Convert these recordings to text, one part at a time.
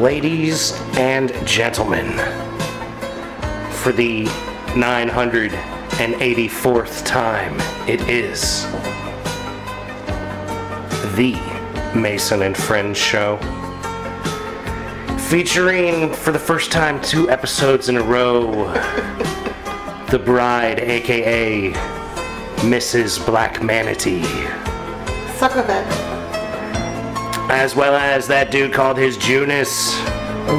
Ladies and gentlemen, for the 984th time, it is the Mason and Friends Show, featuring for the first time 2 episodes in a row, the bride, aka Mrs. Black Manatee. Suck with it. As well as that dude called his Junus.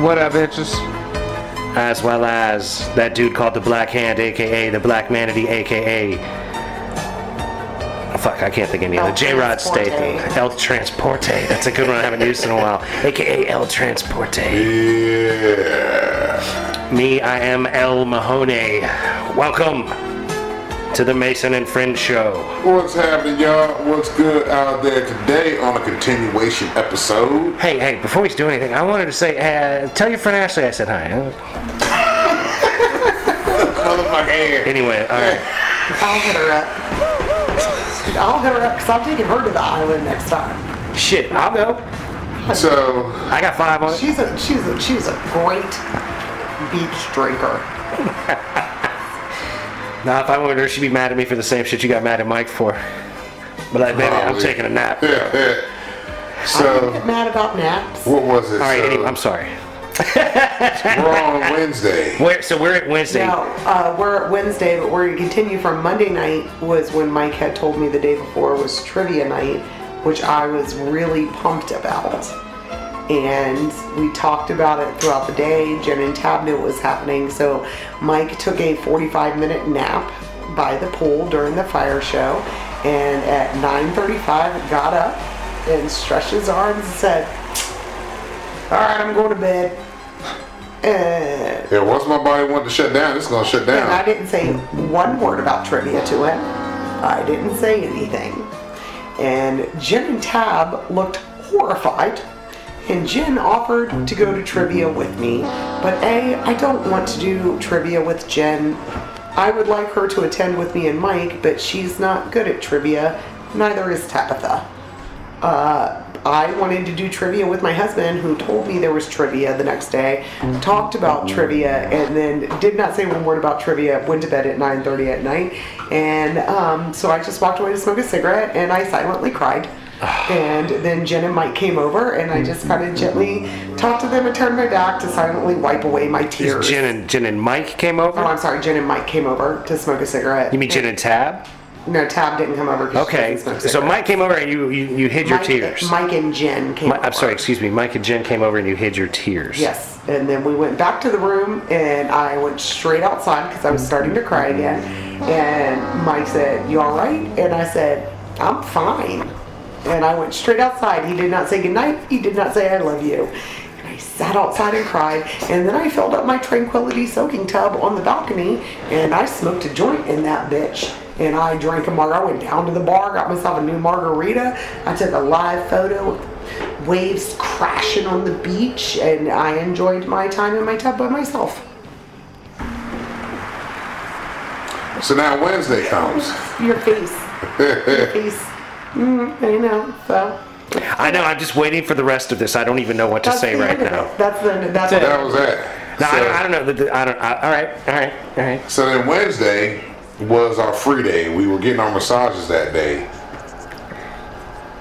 What up, bitches? As well as that dude called the Black Hand, aka the Black Manatee, aka... Oh, fuck, I can't think of any other. J-Rod Statham. El Transporte. That's a good one I haven't used in a while. Aka El Transporte. Yeah. Me, I am El Mahoney. Welcome to the Mason and Friends Show. What's happening, y'all? What's good out there today on a continuation episode? Hey, before we do anything, I wanted to say, tell your friend Ashley I said hi. Motherfucker here. Anyway, alright. I'll hit her up. I'll hit her up because I'm taking her to the island next time. Shit, I'll go. So, I got 5 on it. She's a great beach drinker. Now, if I were her, she'd be mad at me for the same shit you got mad at Mike for. But like, baby, I'm taking a nap. so, I don't get mad about naps. what was it? Alright, So, anyway, I'm sorry. we're on Wednesday. So we're at Wednesday. No, we're at Wednesday, but we're going to continue from Monday night was when Mike had told me the day before was trivia night, which I was really pumped about. And we talked about it throughout the day. Jen and Tab knew what was happening, so Mike took a 45-minute nap by the pool during the fire show, and at 9:35 got up and stretched his arms and said, "All right, I'm going to bed." And Yeah, once my body wanted to shut down, it's gonna shut and I down. didn't say one word about trivia to him. I didn't say anything. And Jen and Tab looked horrified. And Jen offered to go to trivia with me. But I don't want to do trivia with Jen. I would like her to attend with me and Mike, but she's not good at trivia. Neither is Tabitha. I wanted to do trivia with my husband, who told me there was trivia the next day, talked about trivia, and then did not say one word about trivia, went to bed at 9:30 at night, and so I just walked away to smoke a cigarette, and I silently cried. And then Jen and Mike came over, and I just kind of gently talked to them and turned my back to silently wipe away my tears. Jen and Mike came over? Oh, I'm sorry, Jen and Mike came over to smoke a cigarette. You mean Jen and Tab? No, Tab didn't come over. Okay, so Mike came over and you hid your tears. Mike and Jen came over. I'm sorry, excuse me. Mike and Jen came over and you hid your tears. Yes, and then we went back to the room, and I went straight outside because I was starting to cry again. And Mike said, "You all right?" And I said, "I'm fine." And I went straight outside. He did not say goodnight. He did not say I love you. And I sat outside and cried. And then I filled up my Tranquility soaking tub on the balcony, and I smoked a joint in that bitch. And I drank a margarita. I went down to the bar, got myself a new margarita. I took a live photo of waves crashing on the beach, and I enjoyed my time in my tub by myself. So now Wednesday comes. Your face. Your face. I know. So. I know, I'm just waiting for the rest of this. I don't even know what to That's say the right end of now. it. That's it. That was it. No, So- I don't know. All right. So then Wednesday was our free day. We were getting our massages that day.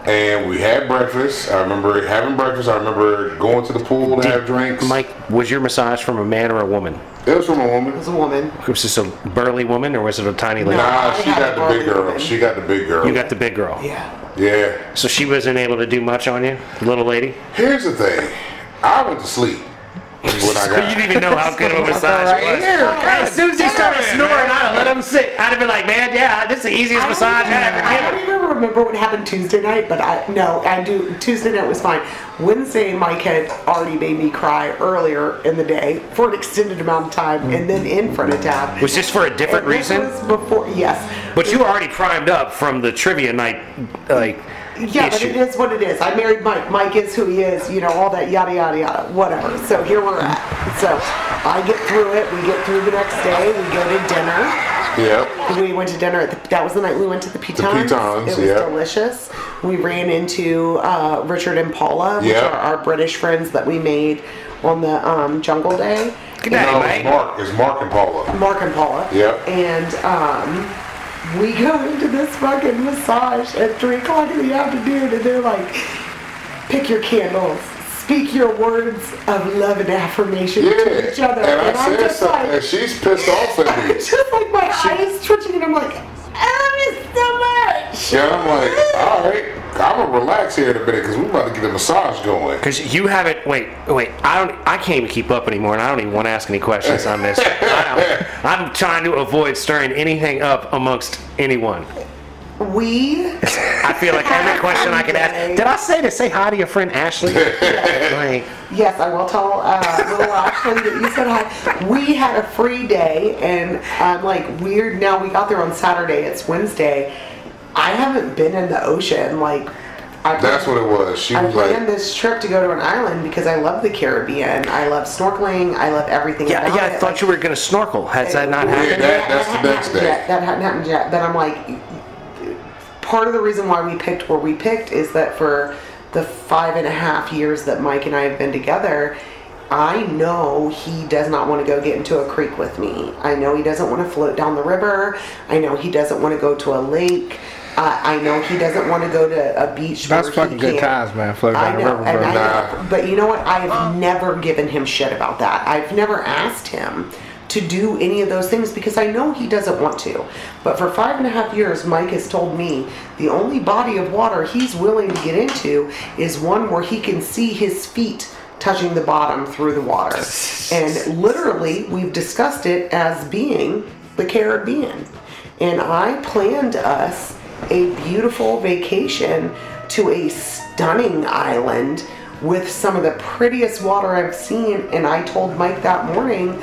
And we had breakfast. I remember having breakfast. I remember going to the pool to have drinks. Mike, was your massage from a man or a woman? It was from a woman. It was a woman. Was this a burly woman or was it a tiny lady? No. Nah, I she had got a the big burly girl. woman. She got the big girl. You got the big girl. Yeah. Yeah. So she wasn't able to do much on you, little lady? Here's the thing. I went to sleep when I You got. didn't even know how good of a massage right it was. here. As soon as he started snoring, I'd have let him sit. I'd have been like, man, yeah, this is the easiest massage I've ever I given. don't even remember what happened Tuesday night, but I do. Tuesday night was fine. Wednesday, Mike had already made me cry earlier in the day for an extended amount of time, and then in front of Tab. Was this for a different And this reason? was before, yes. But you were already primed up from the trivia night, like, Yeah, but issue. it is what it is. I married Mike. Mike is who he is. You know, all that yada yada yada. Whatever. So here we're at. So I get through it. We get through the next day. We go to dinner. Yep. We went to dinner that was the night we went to the Pitons. Pitons, It was yeah. delicious. We ran into Richard and Paula, which Yeah. are our British friends that we made on the Jungle Day. Good night, No, mate. it's Mark and Paula. Mark and Paula. Yep. And we go into this fucking massage at 3 o'clock in the afternoon, and they're like, pick your candles, speak your words of love and affirmation to each other. And I I'm said just something, like, and she's pissed off at me. just like my eyes twitching, and I'm like, I love it so much. Yeah, I'm like, all right, I'm gonna relax here in a minute because we're about to get a massage going. Because you haven't. Wait. I can't even keep up anymore, and I don't even want to ask any questions on this. I'm trying to avoid stirring anything up amongst anyone. I feel like every question I can ask. Did I say hi to your friend Ashley? Like, Yes, I will tell little Ashley that you said hi. We had a free day, and I'm like, weird. Now we got there on Saturday. It's Wednesday. I haven't been in the ocean. Like, That's what it was. She I was planned like, this trip to go to an island because I love the Caribbean. I love snorkeling. I love everything yeah, about I it. thought you were going to snorkel. Has that not happened? That's the next day. That hadn't happened yet. But I'm like, part of the reason why we picked where we picked is that for the 5.5 years that Mike and I have been together, I know he does not want to go get into a creek with me. I know he doesn't want to float down the river. I know he doesn't want to go to a lake. I know he doesn't want to go to a beach. That's where fucking he good can't. times, man. Floating down the river, and bro. I know, but you know what? I've never given him shit about that. I've never asked him to do any of those things because I know he doesn't want to. But for 5.5 years, Mike has told me the only body of water he's willing to get into is one where he can see his feet touching the bottom through the water. And literally, we've discussed it as being the Caribbean. And I planned us a beautiful vacation to a stunning island with some of the prettiest water I've seen. And I told Mike that morning,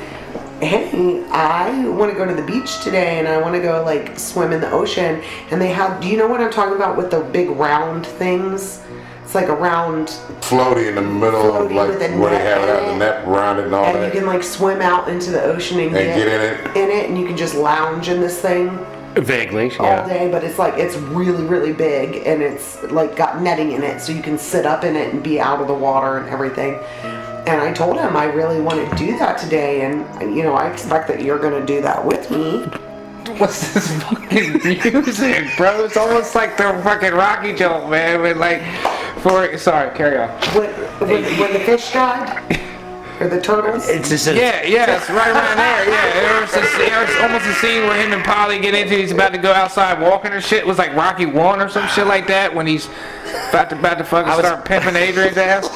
hey, I want to go to the beach today and I want to go like swim in the ocean. And they have, do you know what I'm talking about with the big round things? It's like a round floaty in the middle of floaty like with a where they net have it in out, the it. net around it and all And that. you can like swim out into the ocean and get get in it. and you can just lounge in this thing Vaguely, all yeah. day, but it's like, it's really, really big and it's like got netting in it so you can sit up in it and be out of the water and everything. And I told him I really want to do that today, and you know, I expect that you're going to do that with me. What's this fucking music, bro? It's almost like the fucking Rocky joke, man. With like, sorry, carry on. When the fish died? Or the turtles? It's just a, Yeah, it's right around there. Yeah, there was almost a scene where him and Polly get into. He's about to go outside walking or shit. It was like Rocky 1 or some shit like that when he's about to fucking start pimping Adrian's ass.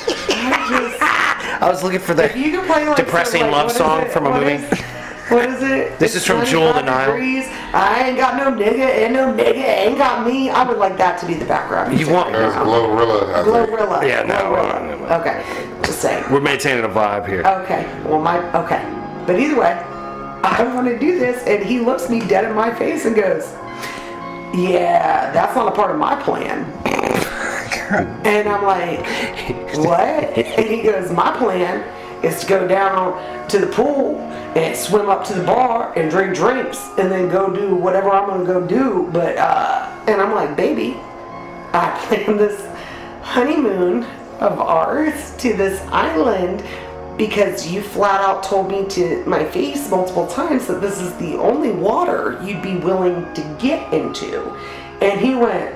I was looking for the If you could play like depressing some, like, love what is song it? from a What movie. What is it? This is from It's Jewel the 25 Nile. degrees. I ain't got no nigga and no nigga ain't got me. I would like that to be the background. You music want- right There's now. Glorilla, I think. Glorilla. Yeah, no, Glorilla. no. Okay, just saying. We're maintaining a vibe here. Okay, well okay. But either way, I want to do this, and he looks me dead in my face and goes, yeah, that's not a part of my plan. And I'm like, what? And he goes, my plan is to go down to the pool and swim up to the bar and drink drinks and then go do whatever I'm going to go do. But, and I'm like, baby, I planned this honeymoon of ours to this island because you flat out told me to my face multiple times that this is the only water you'd be willing to get into. And he went,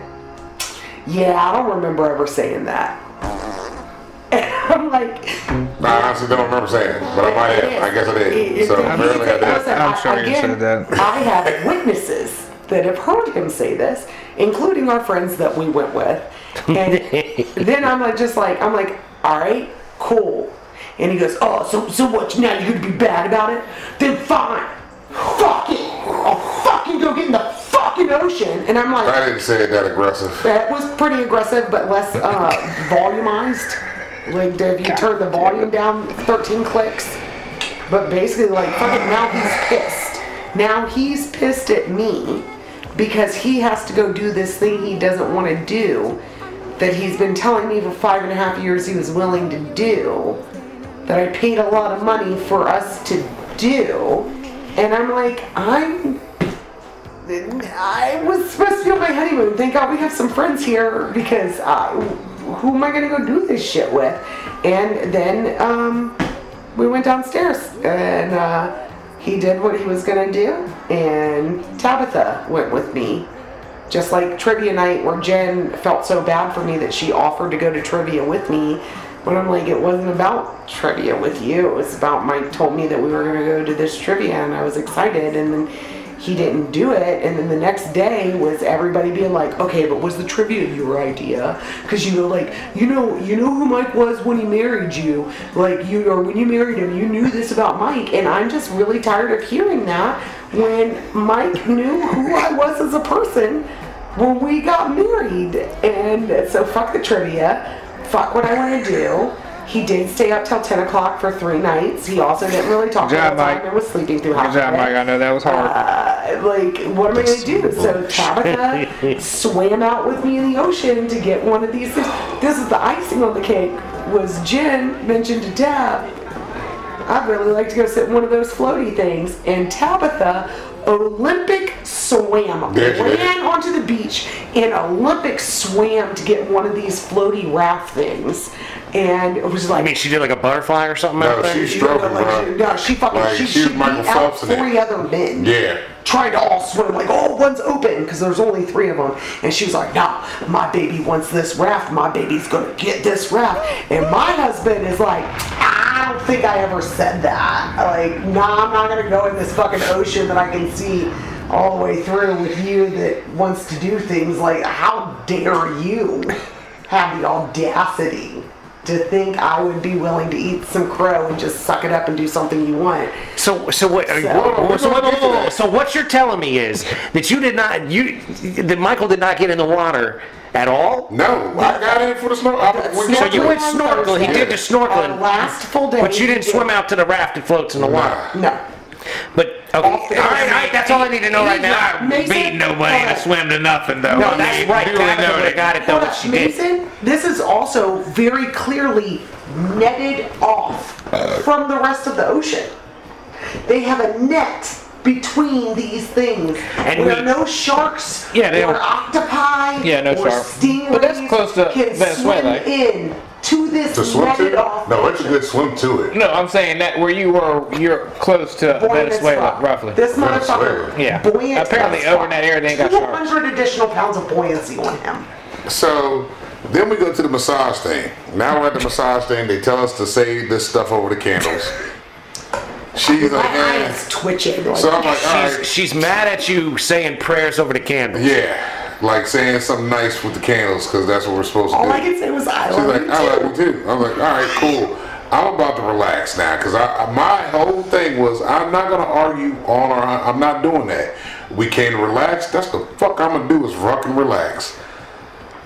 yeah, I don't remember ever saying that. And I'm like, I honestly don't remember saying it, but I might have. I guess I did. So apparently I did. I'm sure you again, said that. I have witnesses that have heard him say this, including our friends that we went with. And then I'm like, all right, cool. And he goes, oh, so what? Now you're gonna be bad about it? Then fine. Fuck it. I'll fucking go get in the fucking ocean. And I'm like, I didn't say it that aggressive. that was pretty aggressive, but less volumized. Like, if you turn the volume down 13 clicks. But basically, like, fucking now he's pissed. Now he's pissed at me because he has to go do this thing he doesn't want to do that he's been telling me for 5.5 years he was willing to do, that I paid a lot of money for us to do. And I'm like, I was supposed to be on my honeymoon. Thank God we have some friends here because who am I going to go do this shit with? And then we went downstairs, and he did what he was gonna do, and Tabitha went with me. Just like trivia night, where Jen felt so bad for me that she offered to go to trivia with me. But I'm like, it wasn't about trivia with you. It was about Mike told me that we were gonna go to this trivia, and I was excited, and then he didn't do it. And then the next day was everybody being like, okay, but was the trivia your idea? Because you were like, you know who Mike was when he married you, like or when you married him, you knew this about Mike. And I'm just really tired of hearing that when Mike knew who I was as a person when we got married. And so fuck the trivia. Fuck what I want to do. He did stay up till 10 o'clock for 3 nights. He also didn't really talk all the time and was sleeping through half of it. Good job, Mike. I know that was hard. Like, what am I going to do? So Tabitha swam out with me in the ocean to get one of these things. This is the icing on the cake. Was Jen mentioned to Tab, I'd really like to go sit in one of those floaty things. And Tabitha Olympic swam, ran onto the beach and Olympic swam to get one of these floaty raft things. And it was like, I mean, she did like a butterfly or something out there? She's stroking, bro. No, she fucking, she beat out 3 other men. Yeah. Trying to all swim, like, oh, one's open, because there's only 3 of them. And she was like, nah, my baby wants this raft. My baby's gonna get this raft. And my husband is like, I don't think I ever said that. Like, nah, I'm not gonna go in this fucking ocean that I can see all the way through with you that wants to do things. Like, how dare you have the audacity to think I would be willing to eat some crow and just suck it up and do something you want. So what you're telling me is that that Michael did not get in the water at all? No, I got in for the snorkel. So you went snorkeling. He did the snorkeling. Our last full day. But you didn't swim out to the raft that floats in the water. No. But okay, all right, that's all I need to know right now. Beat nobody to swim to nothing, though. No, that's right. Tabitha got it though. She did. Mason, this is also very clearly netted off from the rest of the ocean. They have a net between these things, and there are no sharks or octopi or stingrays. But that's close to Venezuela. In to this to swim netted to? off. No, it's a good swim to it. No, I'm saying that where you're close to Venezuela, roughly. This motherfucker, buoyant. Apparently, over in that area, they ain't got sharks. 200 additional pounds of buoyancy on him. So then we go to the massage thing. Now we're at the massage thing. They tell us to say this stuff over the candles. She's like, my eyes twitching. Like, so I'm like, all right. She's mad at you saying prayers over the candles. Yeah. Like saying something nice with the candles, because that's what we're supposed to do. All I can say was, I love you too. I love you too. I'm like, all right, cool. I'm about to relax now, because my whole thing was, I'm not going to argue on or I'm not doing that. We came to relax. That's the fuck I'm going to do is fucking relax.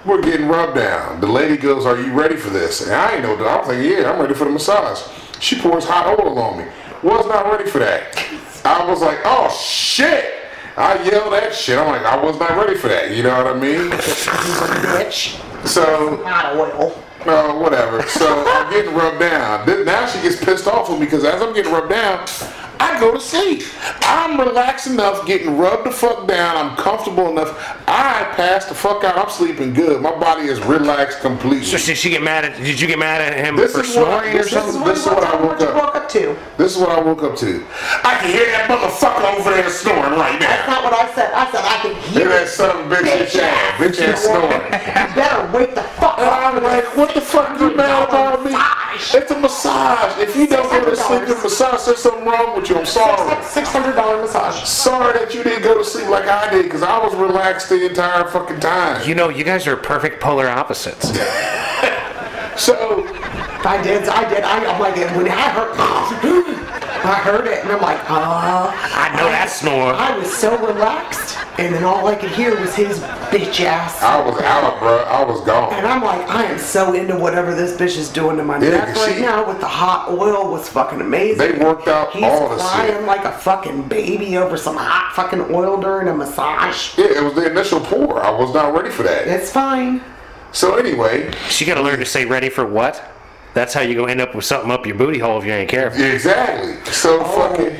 We're getting rubbed down. The lady goes, are you ready for this? And I ain't know that. I was like, yeah, I'm ready for the massage. She pours hot oil on me. Was not ready for that. I was like, oh shit. I yelled that shit. I'm like, I was not ready for that. You know what I mean? Bitch. So, hot oil. Whatever. So I'm getting rubbed down. Now she gets pissed off with me because as I'm getting rubbed down, I go to sleep. I'm relaxed enough, getting rubbed the fuck down. I'm comfortable enough. I pass the fuck out. I'm sleeping good. My body is relaxed completely. So did you get mad at him for snoring or something? This is what I woke up to. This is what I woke up to. I can hear that motherfucker over there snoring right now. That's not what I said. I said I can hear that son of a bitch ass snoring. You better wake the fuck up. I'm like, what the fuck you mad about me? It's a massage. If you don't go to sleep in massage, there's something wrong with you. I'm sorry. $600 massage. Sorry that you didn't go to sleep like I did, because I was relaxed the entire fucking time. You know, you guys are perfect polar opposites. So I did. I'm like, when I heard it, and I'm like, I know that snore. I was so relaxed, and then all I could hear was his bitch ass. I was out, bro. I was gone. And I'm like, I am so into whatever this bitch is doing to my neck right now with the hot oil was fucking amazing. They worked out all the shit. He's crying like a fucking baby over some hot fucking oil during a massage. Yeah, it was the initial pour. I was not ready for that. It's fine. So anyway. She got to learn to say ready for what? That's how you go end up with something up your booty hole if you ain't careful. Exactly. So fucking.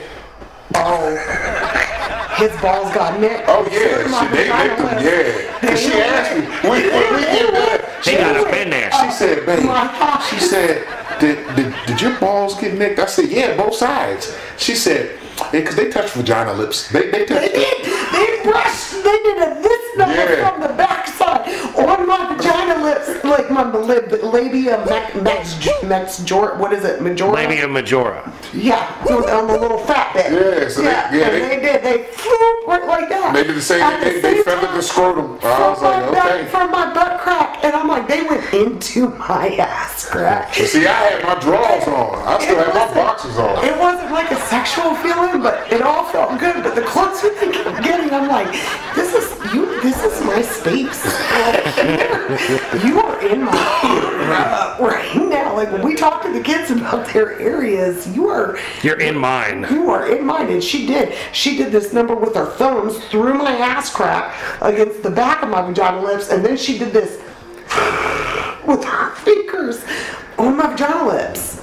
His balls got nicked. Oh yeah, they nicked him. Yeah. Cause she asked me. We get done. They got up in there. She said, babe. She said, did your balls get nicked? I said, yeah, both sides. She said, because they touch vagina lips. They touch. They did. They brushed. They did a this number from the backside on my vagina lips, like my labia majora. What is it? Majora. Labia majora. Yeah, on the little fat bit. Yeah, so they did. They flew like that. They did the same thing. They feathered the scrotum. I was like, okay. From my butt crack, and I'm like, they went into my ass crack. See, I had my drawers on. I still had my boxers on. It wasn't like a sexual feeling, but it all felt good. But the closer they kept getting, I'm like, this is you. This is my space. You are in my area right now. Like when we talk to the kids about their areas, you're in mine. You are in mine, and she did. She did this number with her thumbs through my ass crack against the back of my vagina lips, and then she did this with her fingers on my vagina lips.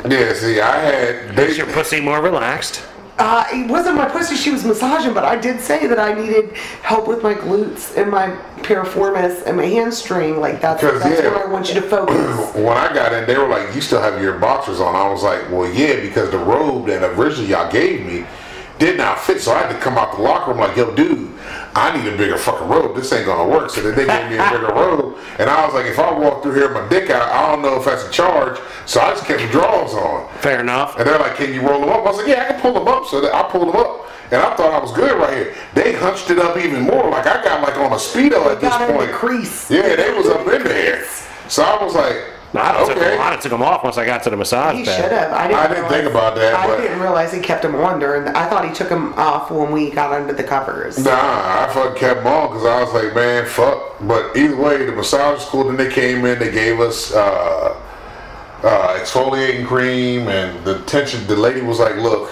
Yeah, see, I had. Is your pussy more relaxed? It wasn't my pussy she was massaging, but I did say that I needed help with my glutes and my piriformis and my hamstring. Like that's where I want you to focus. When I got in, they were like, "You still have your boxers on?" I was like, "Well, yeah, because the robe that originally y'all gave me did not fit, so I had to come out the locker room like, yo, dude, I need a bigger fucking robe. This ain't gonna work." So then they gave me a bigger robe, and I was like, if I walk through here with my dick out, I don't know if that's a charge. So I just kept the drawers on. Fair enough. And they're like, can you roll them up? I was like, yeah, I can pull them up. So I pulled them up, and I thought I was good right here. They hunched it up even more. Like I got like on a Speedo at this point. The crease. Yeah, they was up in there. So I was like, I took them off once I got to the massage He bed. should have. I didn't think about that. I didn't realize he kept them on during. I thought he took them off when we got under the covers. Nah, I fucking kept them on because I was like, man, fuck. But either way, the massage school, then they came in, they gave us exfoliating cream and the tension. The lady was like, look,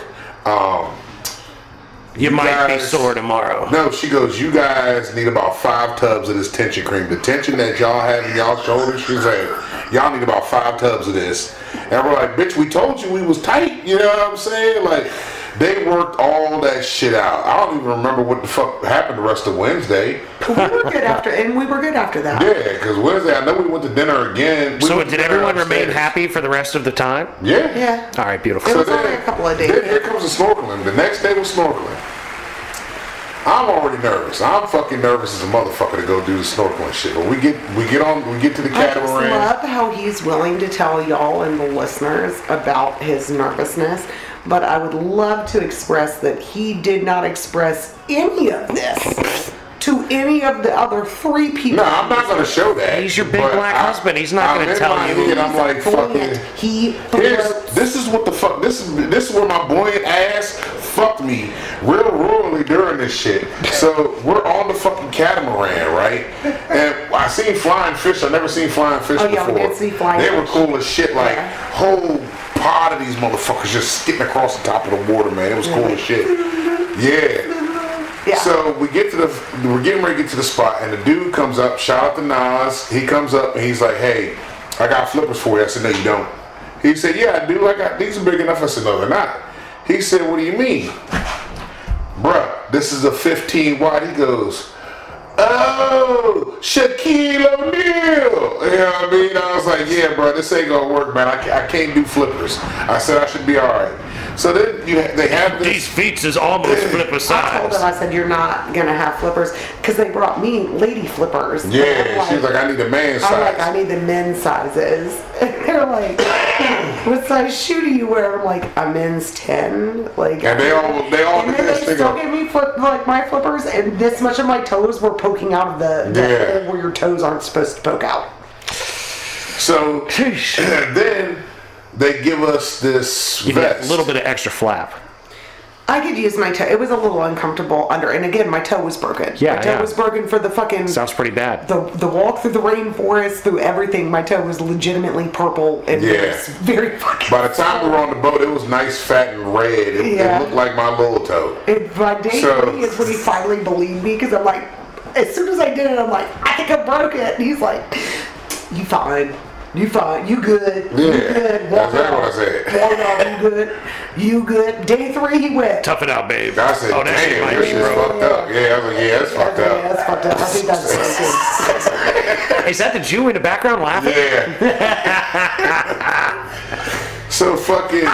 you might be sore tomorrow. No, she goes, you guys need about 5 tubs of this tension cream. The tension that y'all have in y'all shoulders, she's like, y'all need about 5 tubs of this. And we're like, bitch, we told you we was tight. You know what I'm saying? Like, they worked all that shit out. I don't even remember what the fuck happened the rest of Wednesday. We were good after, and we were good after that. Yeah, because Wednesday, I know we went to dinner again. So did everyone remain happy for the rest of the time? Yeah. Yeah. All right, beautiful. It was only a couple of days. Then here comes the snorkeling. The next day was snorkeling. I'm already nervous. I'm fucking nervous as a motherfucker to go do the snorkeling shit. But we get to the catamaran. I just love how he's willing to tell y'all and the listeners about his nervousness. But I would love to express that he did not express any of this to any of the other 3 people. No, I'm not going to show that. He's your big black husband. He's not going to tell you. And I'm like, fucking. This is what the fuck. This is where my buoyant ass fucked me real royally during this shit. So we're on the fucking catamaran, right? And I seen flying fish. I never seen flying fish before. Yeah, we did see flying fish. They were cool as shit. Like whole pod of these motherfuckers just skipping across the top of the water, man. It was cool as shit. Yeah. So we're getting ready to get to the spot, and the dude comes up. Shout out to Nas. He comes up and he's like, "Hey, I got flippers for you." I said, "No, you don't." He said, "Yeah, I do. I got these are big enough." I said, "No, they're not." He said, "What do you mean, bruh? This is a 15 wide." He goes, "Oh, Shaquille O'Neal." You know what I mean? I was like, "Yeah, bro, this ain't gonna work, man. I can't do flippers." I said I should be all right. So then they have this. These feet is almost flipper size. I told them, I said, you're not going to have flippers. Because they brought me lady flippers. Yeah, she's like, I need a man's size. I'm like, I need the men's sizes. And they're like, what size shoe do you wear? I'm like, a men's 10. Like, and they all and then they still gave me my flippers, and this much of my toes were poking out of the hole where your toes aren't supposed to poke out. So then they give us this vest. A little bit of extra flap. I could use my toe. It was a little uncomfortable under, and again, my toe was broken. My toe was broken for the fucking. Sounds pretty bad. The walk through the rainforest, through everything. My toe was legitimately purple and it was very fucking. By the time we were on the boat, it was nice, fat, and red. It looked like my little toe. My day 3 is when he finally believed me, because I'm like, as soon as I did it, I'm like, I think I broke it. And he's like, you fine. You fine. You good. Yeah, You good. that's Walk exactly what I off. said. Walk off. You good. You good. Day 3, he went. Tough it out, babe. I said, Oh, that's damn, my this shit's hero. fucked up. Yeah, I was like, yeah, that's fucked Yeah, up. that's fucked up. I think that's broken. Is that the Jew in the background laughing? Yeah. So fucking,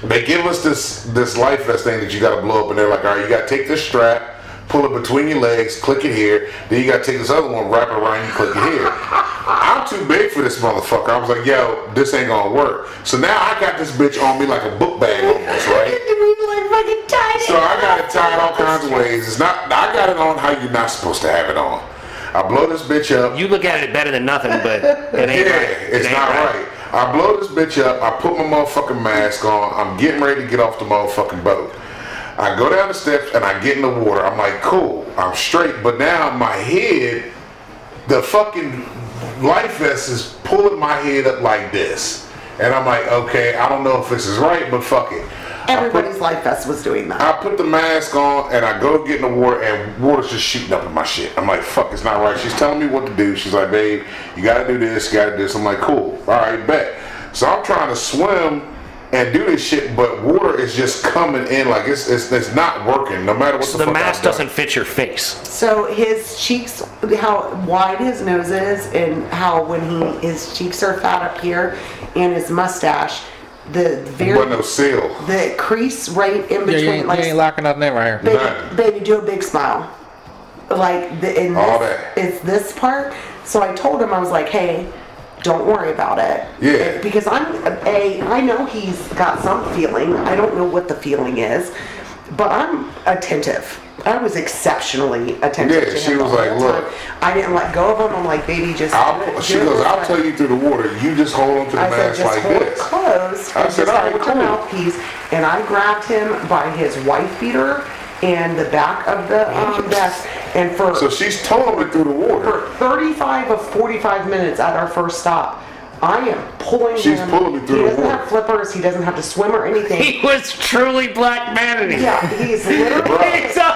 they give us this life vest thing that you gotta blow up, and they're like, all right, you gotta take this strap, pull it between your legs, click it here, then you gotta take this other one, wrap it around you, click it here. I'm too big for this motherfucker. I was like, yo, this ain't gonna work. So now I got this bitch on me like a book bag almost, right? So I got it tied all kinds of ways. It's not, I got it on how you're not supposed to have it on. I blow this bitch up. You look at it better than nothing, but it ain't Yeah, right. it's ain't not right. I blow this bitch up. I put my motherfucking mask on. I'm getting ready to get off the motherfucking boat. I go down the steps and I get in the water. I'm like, cool, I'm straight. But now my head, the fucking life vest is pulling my head up like this. And I'm like, okay, I don't know if this is right, but fuck it. Everybody's life vest was doing that. I put the mask on and I go get in the water and water's just shooting up in my shit. I'm like, fuck, it's not right. She's telling me what to do. She's like, babe, you gotta do this, you gotta do this. I'm like, cool, all right, bet. So I'm trying to swim and do this shit, but water is just coming in like it's not working no matter what So the the fuck mask I've done. doesn't fit your face. So his cheeks, how wide his nose is, and how when his cheeks are fat up here, and his mustache, the Wasn't no seal. the crease right in Yeah, between, you ain't locking nothing in right here. Nothing. baby, do a big smile, like in All this, that. it's this part. So I told him, I was like, hey, don't worry about it. Yeah. Because I know he's got some feeling. I don't know what the feeling is, but I'm attentive. I was exceptionally attentive. Yeah, to she him the was like, whole look. time. I didn't let go of him. I'm like, baby, just. She goes, I'll tell you through the water. You just hold on to the I said, mask just like hold it this. closed. I and said, just all right, hold your cool. mouthpiece. And I grabbed him by his wife beater and the back of the vest. And for So she's towing me through the water. for 35 of 45 minutes at our first stop, I am pulling She's him. pulling me through he the doesn't water. have flippers. He doesn't have to swim or anything. He was truly Black Manatee. Yeah, he's literally face down,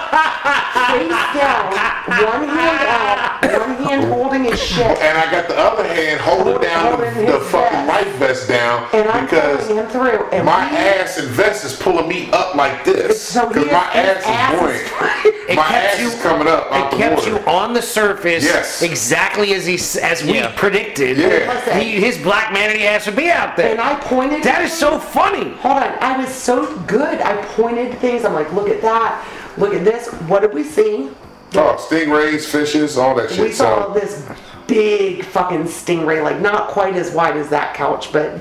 one hand out, one hand holding his shit. And I got the other hand holding down Holding the his fucking vest. life vest down And I'm because pulling him through. And my we- ass and vest is pulling me up like this. So Because he- my his ass is buoyant. It My kept ass you- is coming up out It the kept water. you on the surface, Yes. exactly as we Yeah. predicted. Yeah. His Black Manatee ass would be out there. And I pointed. That is so funny. Hold on, I was so good. I pointed things. I'm like, look at that. Look at this. What did we see? Oh, stingrays, fishes, all that shit. We saw So this big fucking stingray, like not quite as wide as that couch, but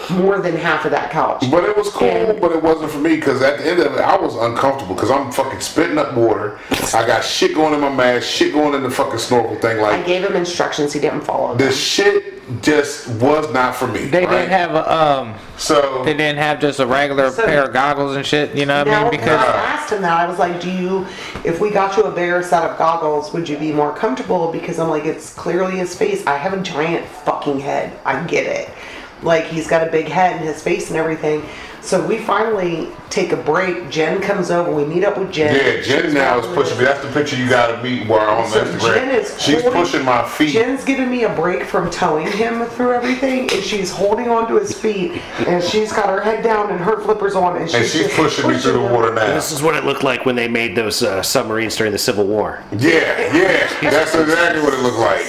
more than half of that couch. but it was cool, And- but it wasn't for me because at the end of it, I was uncomfortable because I'm fucking spitting up water. I got shit going in my mask, shit going in the fucking snorkel thing. I Like, gave him instructions. He didn't follow them. the shit just was not for me. They right? didn't have a So, they didn't have just a regular So- pair of goggles and shit. You know what I Now, mean? Because I asked him that. I was like, if we got you a bigger set of goggles, would you be more comfortable? Because I'm like, it's clearly his face. I have a giant fucking head. I get it. Like, he's got a big head and his face and everything. So we finally take a break. Jen comes over. We meet up with Jen. yeah, Jen now is pushing me. That's the picture you got of me where on So Instagram. Jen is She's holding- pushing my feet. Jen's giving me a break from towing him through everything, and she's holding onto his feet, and she's got her head down and her flippers on, and she's, and she's just pushing me through the him. water now. This is what it looked like when they made those submarines during the Civil War. Yeah, that's exactly what it looked like.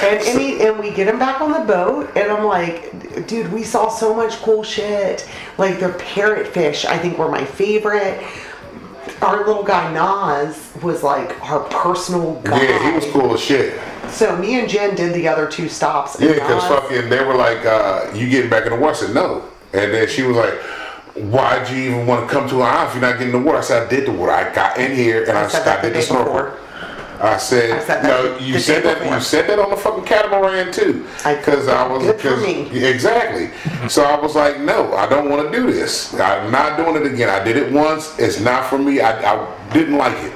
And we get him back on the boat, and I'm like, dude, we saw so much cool shit. Like the parrotfish, I think were my favorite. Our little guy Nas was like our personal guy. Yeah, he was cool as shit. So me and Jen did the other 2 stops. and Yeah, because Nas- fucking, they were like, you getting back in the water? I said, no. And then she was like, why'd you even want to come to an island if you're not getting in the water? I said, I did the water. I got in here and I said that did the the day snorkel. before. I said, I said that no, the you day said that. before. You said that on the fucking catamaran too. Because I was Good for me. exactly. So I was like, no, I don't want to do this. I'm not doing it again. I did it once. It's not for me. I didn't like it.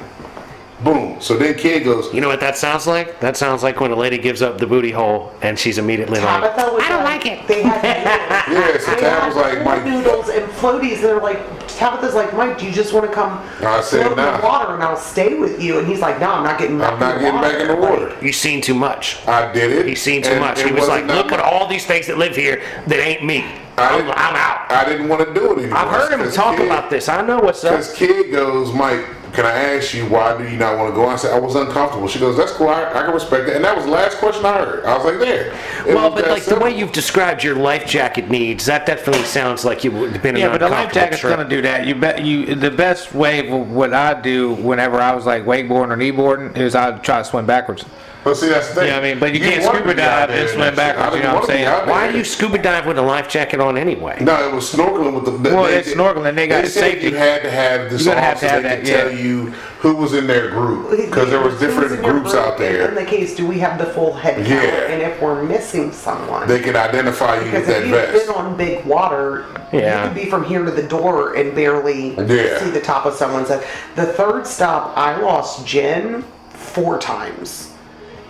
Boom. So then Kid goes, You know what that sounds like? That sounds like when a lady gives up the booty hole and she's immediately like, Tabitha was I don't like it. They had yeah. So they Tab had was like, pool Mike. noodles and floaties, and they're like Tabitha's like, Mike, do you just want to come I said, float in nah. the water and I'll stay with you? And he's like, no, I'm not getting back I'm not getting back in the water. You've seen too much. I did it. He's seen too and much. it He was like, wasn't look at that all these things that live here that ain't me. I'm out. I didn't want to do it anymore. I've heard him talk about this. I know what's up. Because kid goes, Mike, can I ask you, why do you not want to go? I said, I was uncomfortable. She goes, that's cool. I can respect that. And that was the last question I heard. I was like, there. Well, but like the way you've described your life jacket needs, that definitely sounds like you would have been an Yeah, but the life uncomfortable jacket's trip. gonna do that. The best way of what I do whenever I was like wakeboarding or kneeboarding is I try to swim backwards. But see, that's the thing. Yeah, I mean, but you didn't can't wanna scuba be out dive there and in swim that shit. backwards, I you didn't know what wanna I'm be saying? out Why there. do you scuba dive with a life jacket on anyway? No, it was snorkeling with the. Well, it's snorkeling. They got They said safety. you had to have this You're gonna on have to so have they that, could yeah. tell you who was in their group. Because there was Who's in different your groups group, out And in there. the case, do we have the full head count? Yeah. And if we're missing someone. They could identify you with Because if that you've vest. been on big water, Yeah. you could be from here to the door and barely Yeah. see the top of someone's head. The third stop, I lost Jen 4 times.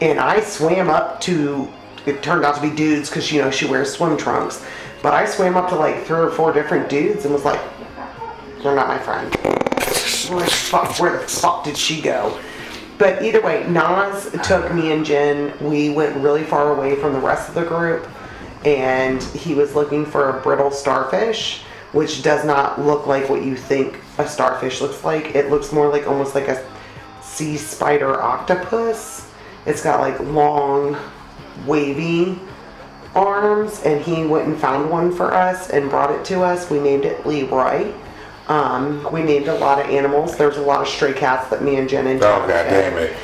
And I swam up to, it turned out to be dudes because, you know, she wears swim trunks. But I swam up to like 3 or 4 different dudes and was like, you're not my friend. Where the fuck did she go? But either way, Nas took me and Jen. We went really far away from the rest of the group, and he was looking for a brittle starfish, which does not look like what you think a starfish looks like. It looks more like almost like a sea spider octopus. It's got like long, wavy arms, and he went and found one for us and brought it to us. We named it Leroy. We named a lot of animals. There's a lot of stray cats that me and Jen and Oh, John god damn it.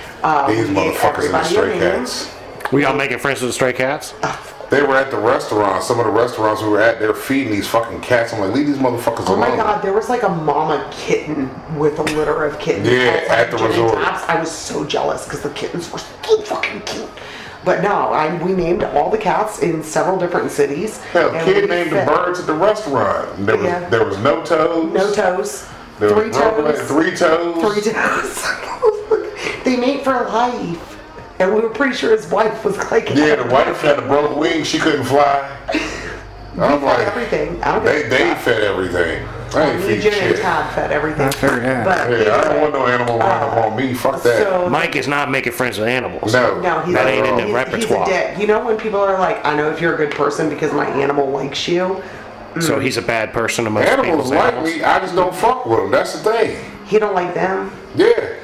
These we gave motherfuckers in the everybody stray a name. cats. We all making friends with the stray cats? They were at the restaurant. Some of the restaurants we were at, they were feeding these fucking cats. I'm like, leave these motherfuckers Oh alone. my god, there was like a mama kitten with a litter of kittens. Yeah, outside at the Jen and resort. Tab's. I was so jealous because the kittens were so fucking cute. But no, we named all the cats in several different cities. Hell, and kid we named the fed- birds at the restaurant. There was Yeah. there was no toes. No toes. There 3 was broken toes. leg- 3 toes. 3 toes. They mate for life. And we were pretty sure his wife was like... Yeah, the wife had a broke wing. She couldn't fly. I'm fed like, everything. I don't give a they fuck. fed everything. I ain't Me, feed Jen, and shit. Tad fed everything. I figured that. But Yeah, I don't anyway, want no animal running up on me. Fuck that. So, Mike is not making friends with animals. No. no, he's That a, ain't in the he's, repertoire. He's a dick. You know when people are like, I know if you're a good person because my animal likes you? So he's a bad person to most Animals people's like animals. me. I just don't fuck with them. That's the thing. He don't like them? Yeah.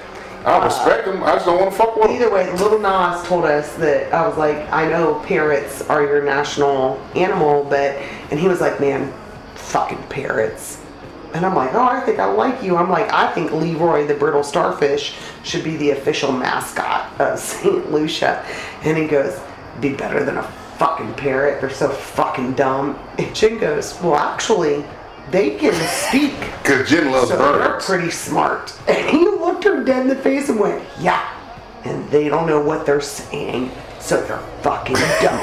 I respect them. I just don't want to fuck with them. Either way, Little Nas told us that, I was like, I know parrots are your national animal, but, and he was like, man, fucking parrots. And I'm like, oh, I think I like you. I'm like, I think Leroy the brittle starfish should be the official mascot of St. Lucia. And he goes, be better than a fucking parrot. They're so fucking dumb. And Jen goes, well, actually, they can speak. Because Jen loves So they're birds. pretty smart. And he looked her dead in the face and went, yeah. And they don't know what they're saying. So they're fucking dumb.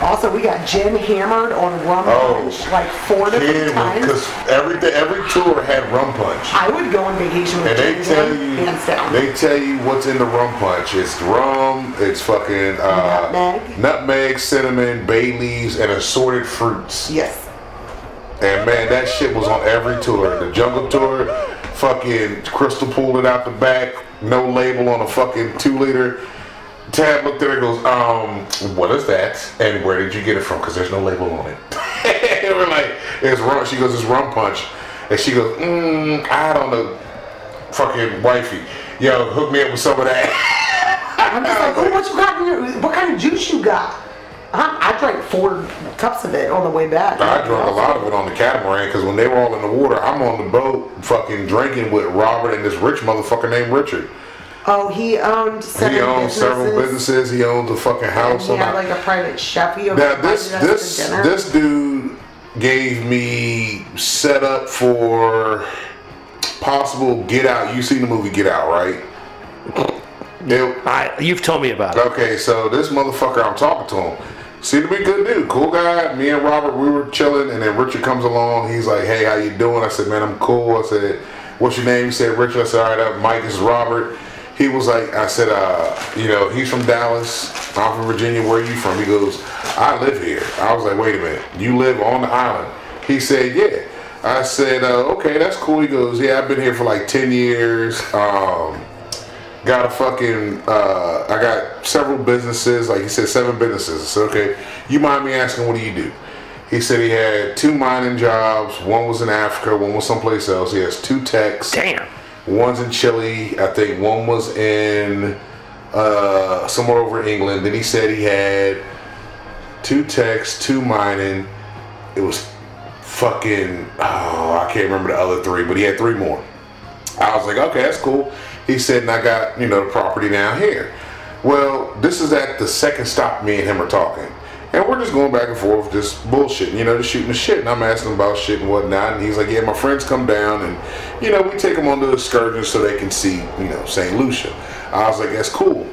Also, we got Jen hammered on rum punch like 4 different times. Because every tour had rum punch. I would go on vacation with And they Jen tell Jen, you, hands down. they tell you what's in the rum punch. It's rum, it's fucking nutmeg, cinnamon, bay leaves, and assorted fruits. Yes. And man, that shit was on every tour. The Jungle Tour, fucking Crystal pulled it out the back, no label on a fucking 2-liter. Tab looked at it and goes, what is that? And where did you get it from? Because there's no label on it. And we're like, it's rum. She goes, it's rum punch. And she goes, I don't know. Fucking wifey. Yo, hook me up with some of that. I'm just like, oh, what you got in your, what kind of juice you got? I drank 4 cups of it on the way back. I drank a lot of it on the catamaran because when they were all in the water, I'm on the boat fucking drinking with Robert and this rich motherfucker named Richard. Oh, he owned He owns several businesses. He owns a fucking house. He had like a private chef. He Now invited us to dinner. this dude gave me set up for possible Get Out. You seen the movie Get Out, right? You've told me about it. Okay, so this motherfucker, I'm talking to him. Seemed to be a good dude, cool guy. Me and Robert, we were chilling, and then Richard comes along. He's like, "Hey, how you doing?" I said, "Man, I'm cool." I said, "What's your name?" He said, "Richard." I said, "All right, Mike, this is Robert." He was like, I said, he's from Dallas. I'm from Virginia. Where are you from? He goes, I live here. I was like, wait a minute. You live on the island? He said, yeah. I said, okay, that's cool. He goes, yeah, I've been here for like 10 years. Got a fucking, I got several businesses. Like he said, 7 businesses. I said, okay, you mind me asking, what do you do? He said he had 2 mining jobs. One was in Africa, one was someplace else. He has 2 techs. Damn. One's in Chile. I think one was in somewhere over in England. Then he said he had 2 techs, 2 mining. It was fucking, I can't remember the other 3, but he had 3 more. I was like, okay, that's cool. He said, and I got, you know, the property down here. Well, this is at the second stop me and him are talking. And we're just going back and forth, just bullshitting, you know, just shooting the shit. And I'm asking him about shit and whatnot. And he's like, yeah, my friends come down and, you know, we take them on the excursions so they can see, you know, St. Lucia. I was like, that's cool.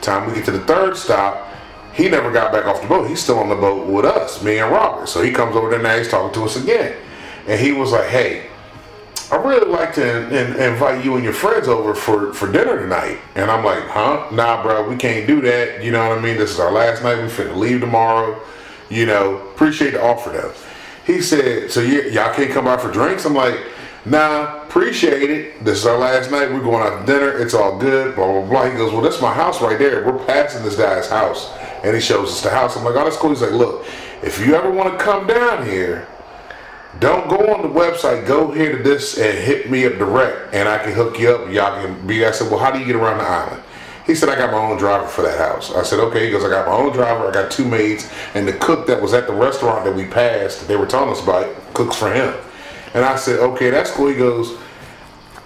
Time we get to the 3rd stop, he never got back off the boat. He's still on the boat with us, me and Robert. So he comes over there now, he's talking to us again. And he was like, hey, I'd really like to invite you and your friends over for dinner tonight. And I'm like, huh? Nah, bro, we can't do that. You know what I mean? This is our last night. We finna leave tomorrow. You know, appreciate the offer though. He said, so y'all can't come by for drinks? I'm like, nah, appreciate it. This is our last night. We're going out to dinner. It's all good, blah, blah, blah. He goes, well, that's my house right there. We're passing this guy's house. And he shows us the house. I'm like, oh, that's cool. He's like, look, if you ever want to come down here, don't go on the website, go here to this and hit me up direct and I can hook you up. Y'all can be. I said, well, how do you get around the island? He said, I got my own driver for that house. I said, okay. He goes, I got my own driver, I got 2 maids, and the cook that was at the restaurant that we passed, they were telling us about, cooks for him. And I said, okay, that's cool. He goes,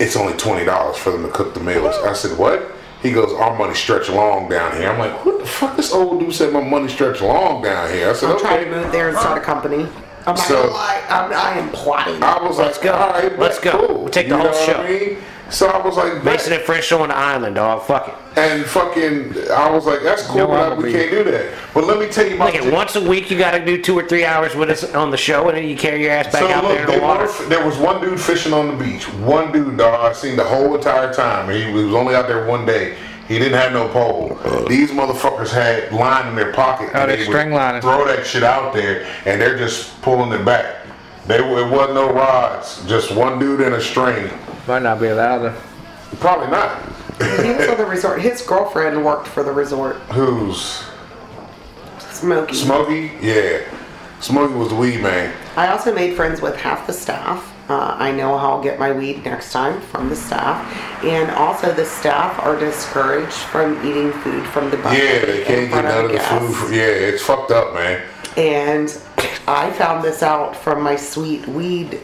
it's only $20 for them to cook the meals. I said, what? He goes, our money stretch long down here. I'm like, what the fuck? This old dude said my money stretch long down here. I said, I'm okay. trying to move there and start a company. I'm not gonna lie, I am plotting. I was like, go. all right, Let's go. Cool. We'll take the You whole know what show. I mean? So I was like, Mason and French show on the island, dog. Fuck it. and fucking, I was like, that's cool, No, but we can't do that. But let me tell you about Like once a week, you got to do 2 or 3 hours with us on the show, and then you carry your ass back out there in the water. There was one dude fishing on the beach. One dude, dog, I seen the whole entire time. He was only out there one day. He didn't have no pole. These motherfuckers had line in their pocket. Oh, and they would string lining. Throw that shit out there, and they're just pulling it back. It wasn't no rods, just one dude in a string. Might not be allowed to. Probably not. He was at the resort. His girlfriend worked for the resort. Who's? Smokey. Smokey? Yeah. Smokey was the weed man. I also made friends with half the staff. I know how I'll get my weed next time from the staff. And also the staff are discouraged from eating food from the buffet. Yeah, they can't get none of the food. Yeah, it's fucked up, man. And I found this out from my sweet weed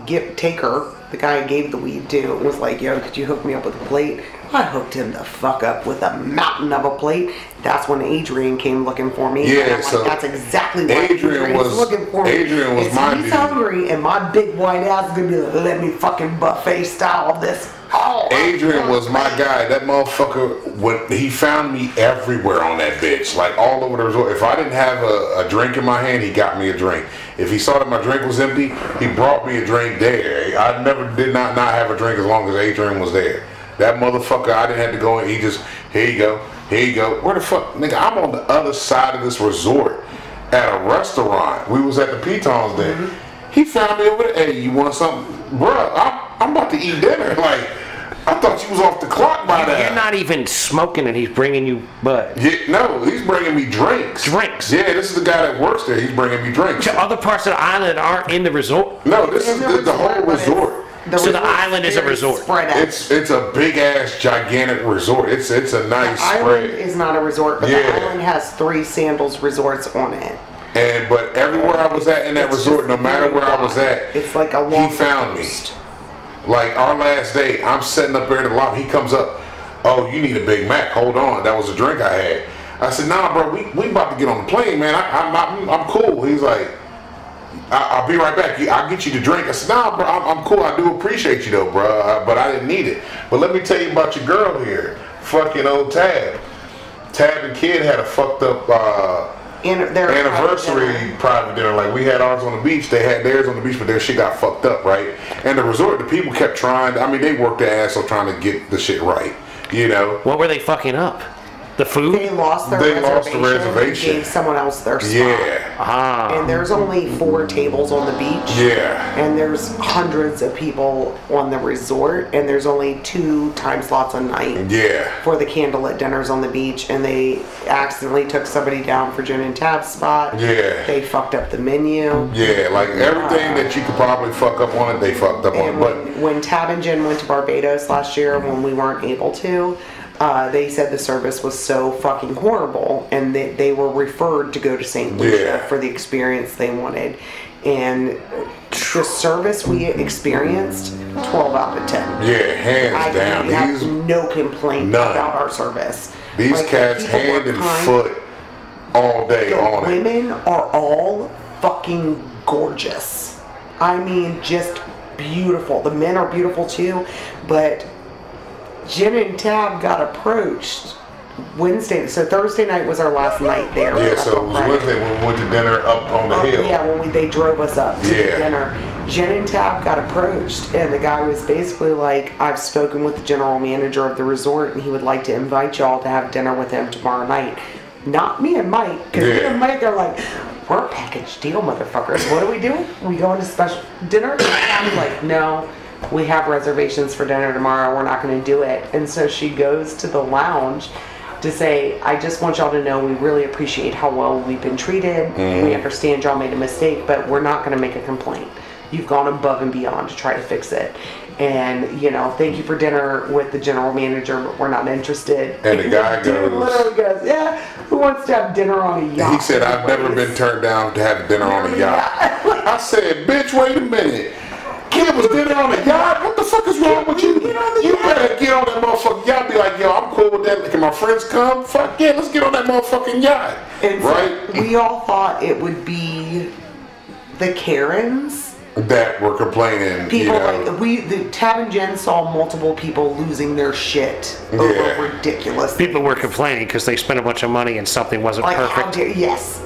taker. The guy I gave the weed to was like, yo, could you hook me up with a plate? I hooked him the fuck up with a mountain of a plate. That's when Adrian came looking for me. Yeah, and I'm so like, that's exactly what Adrian was looking for me. Adrian was my he's dude. hungry, and my big white ass is gonna be like, let me fucking buffet style this. Oh, Adrian was my guy. That motherfucker, when he found me everywhere on that bitch, like all over the resort. If I didn't have a drink in my hand, he got me a drink. If he saw that my drink was empty, he brought me a drink there. I never did not have a drink as long as Adrian was there. That motherfucker, I didn't have to go in. He just, here you go, here you go. Where the fuck, nigga? I'm on the other side of this resort at a restaurant. We was at the Pitons there. Mm-hmm. He found me over there. Hey, you want something, bruh? I'm about to eat dinner. Like, I thought you was off the clock by now. You're not even smoking, and he's bringing you bud. Yeah, no, he's bringing me drinks. Drinks. Yeah, this is the guy that works there. He's bringing me drinks. To other parts of the island aren't in the resort. No, this is the whole resort. So the island is a resort. It's a big ass gigantic resort. It's a nice the island spread. is not a resort, but Yeah. the island has 3 Sandals resorts on it. But everywhere I was at in that resort, no matter where I was at, it's like a long he found coast. me. Like our last day, I'm sitting up there in the lobby. He comes up. Oh, you need a Big Mac? Hold on, that was a drink I had. I said, nah, bro, we about to get on the plane, man. I'm cool. He's like, I'll be right back. I'll get you the drink. I said, nah, bro, I'm cool. I do appreciate you though, bro, but I didn't need it. But let me tell you about your girl here, fucking old Tab. Tab and Kid had a fucked up Their anniversary private dinner. Like we had ours on the beach, they had theirs on the beach, but their shit got fucked up, right? And the resort, the people kept trying. I mean, they worked their ass off trying to get the shit right, you know. What were they fucking up? The food? They lost their reservation. And gave someone else their spot. Yeah. And there's only 4 tables on the beach. Yeah. And there's hundreds of people on the resort, and there's only 2 time slots a night. Yeah. For the candlelit dinners on the beach, and they accidentally took somebody down for Jen and Tab's spot. Yeah. They fucked up the menu. Yeah, like everything that you could probably fuck up on it, they fucked up on it. But when Tab and Jen went to Barbados last year, when we weren't able to, they said the service was so fucking horrible, and they were referred to go to St. Lucia for the experience they wanted. And the service we experienced, 12 out of 10. Yeah, hands down. We have no complaint about our service. These cats hand and foot all day on it. The women are all fucking gorgeous. I mean, just beautiful. The men are beautiful too, but Jen and Tab got approached Wednesday. So Thursday night was our last night there. Yeah, so it was Wednesday when we went to dinner up on the hill. Yeah, when they drove us up to dinner. Jen and Tab got approached, and the guy was basically like, I've spoken with the general manager of the resort, and he would like to invite y'all to have dinner with him tomorrow night. Not me and Mike, because me and Mike are like, we're a package deal, motherfuckers. What are we doing? We going to special dinner? And I'm like, no, we have reservations for dinner tomorrow. We're not going to do it. And so she goes to the lounge to say, I just want y'all to know we really appreciate how well we've been treated. We understand y'all made a mistake, but we're not going to make a complaint. You've gone above and beyond to try to fix it. And, you know, thank you for dinner with the general manager, but we're not interested. And the guy dude literally goes, yeah, who wants to have dinner on a yacht? He said, I've never been turned down to have dinner on a yacht. I said, bitch, wait a minute. Kid was dinner on a yacht? What the fuck is wrong with you? You better get on that motherfucking yacht and be like, yo, I'm cool with that. Can my friends come? Fuck yeah, let's get on that motherfucking yacht. And right? So we all thought it would be the Karens that were complaining. People like the Tab and Jen saw multiple people losing their shit over ridiculous people things. Were complaining because they spent a bunch of money and something wasn't like, perfect. Yes.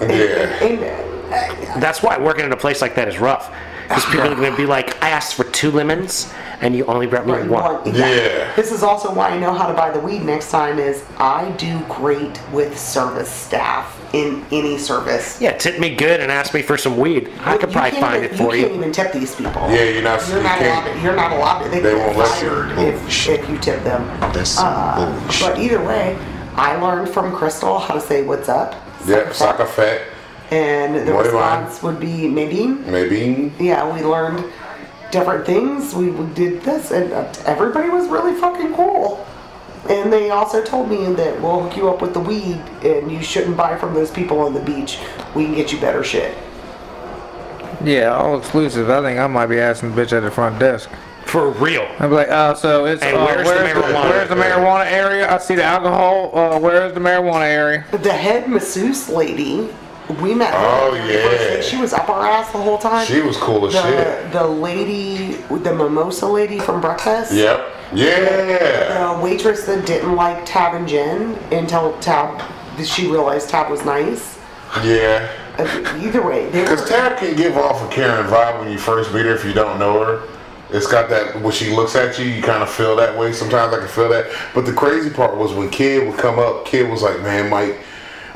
That's why working in a place like that is rough. Because people are going to be like, I asked for 2 lemons and you only brought me 1. Yeah. This is also why I know how to buy the weed next time is I do great with service staff in any service. Yeah, tip me good and ask me for some weed. I could probably find it for you. You can't even tip these people. Yeah, you're not allowed to. They won't let you if you tip them. That's but either way, I learned from Crystal how to say what's up. Yep, soccer fat. And the response would be Nadine. Yeah, we learned different things. We did this, and everybody was really fucking cool. And they also told me that we'll hook you up with the weed, and you shouldn't buy from those people on the beach. We can get you better shit. Yeah, all exclusive. I think I might be asking the bitch at the front desk. For real. I'm like, so it's where's the marijuana area? I see the alcohol. Where's the marijuana area? The head masseuse lady. We met her. Oh, yeah. She was up our ass the whole time. She was cool as shit. The lady, the mimosa lady from breakfast. Yep. Yeah. The waitress that didn't like Tab and Jen until she realized Tab was nice. Yeah. Either way. Because Tab can give off a Karen vibe when you first meet her if you don't know her. It's got that, when she looks at you, you kind of feel that way. Sometimes I can feel that. But the crazy part was when Kid would come up, Kid was like, man, Mike,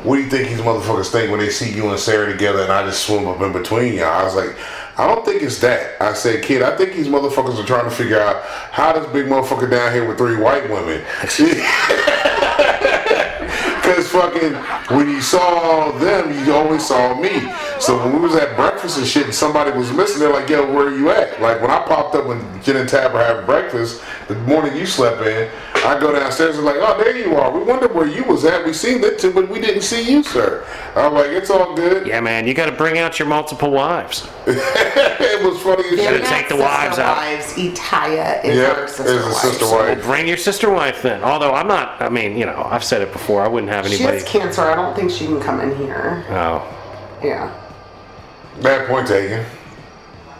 what do you think these motherfuckers think when they see you and Sarah together and I just swim up in between y'all? I was like, I don't think it's that. I said, Kid, I think these motherfuckers are trying to figure out how this big motherfucker down here with 3 white women. Because fucking, when you saw them, you always saw me. So when we was at breakfast and shit and somebody was missing, they're like, yo, where are you at? Like when I popped up when Jen and Tab were having breakfast, the morning you slept in, I go downstairs and like, oh, there you are. We wondered where you was at. We seen it too, but we didn't see you, sir. I'm like, it's all good. Yeah, man, you got to bring out your multiple wives. It was funny as shit. Take the wives out. Itaya is her sister wife. Sister wife. Well, bring your sister wife then. Although I'm not, I mean, you know, I've said it before. I wouldn't have anybody. She has cancer. I don't think she can come in here. Oh. Yeah. Bad point taken.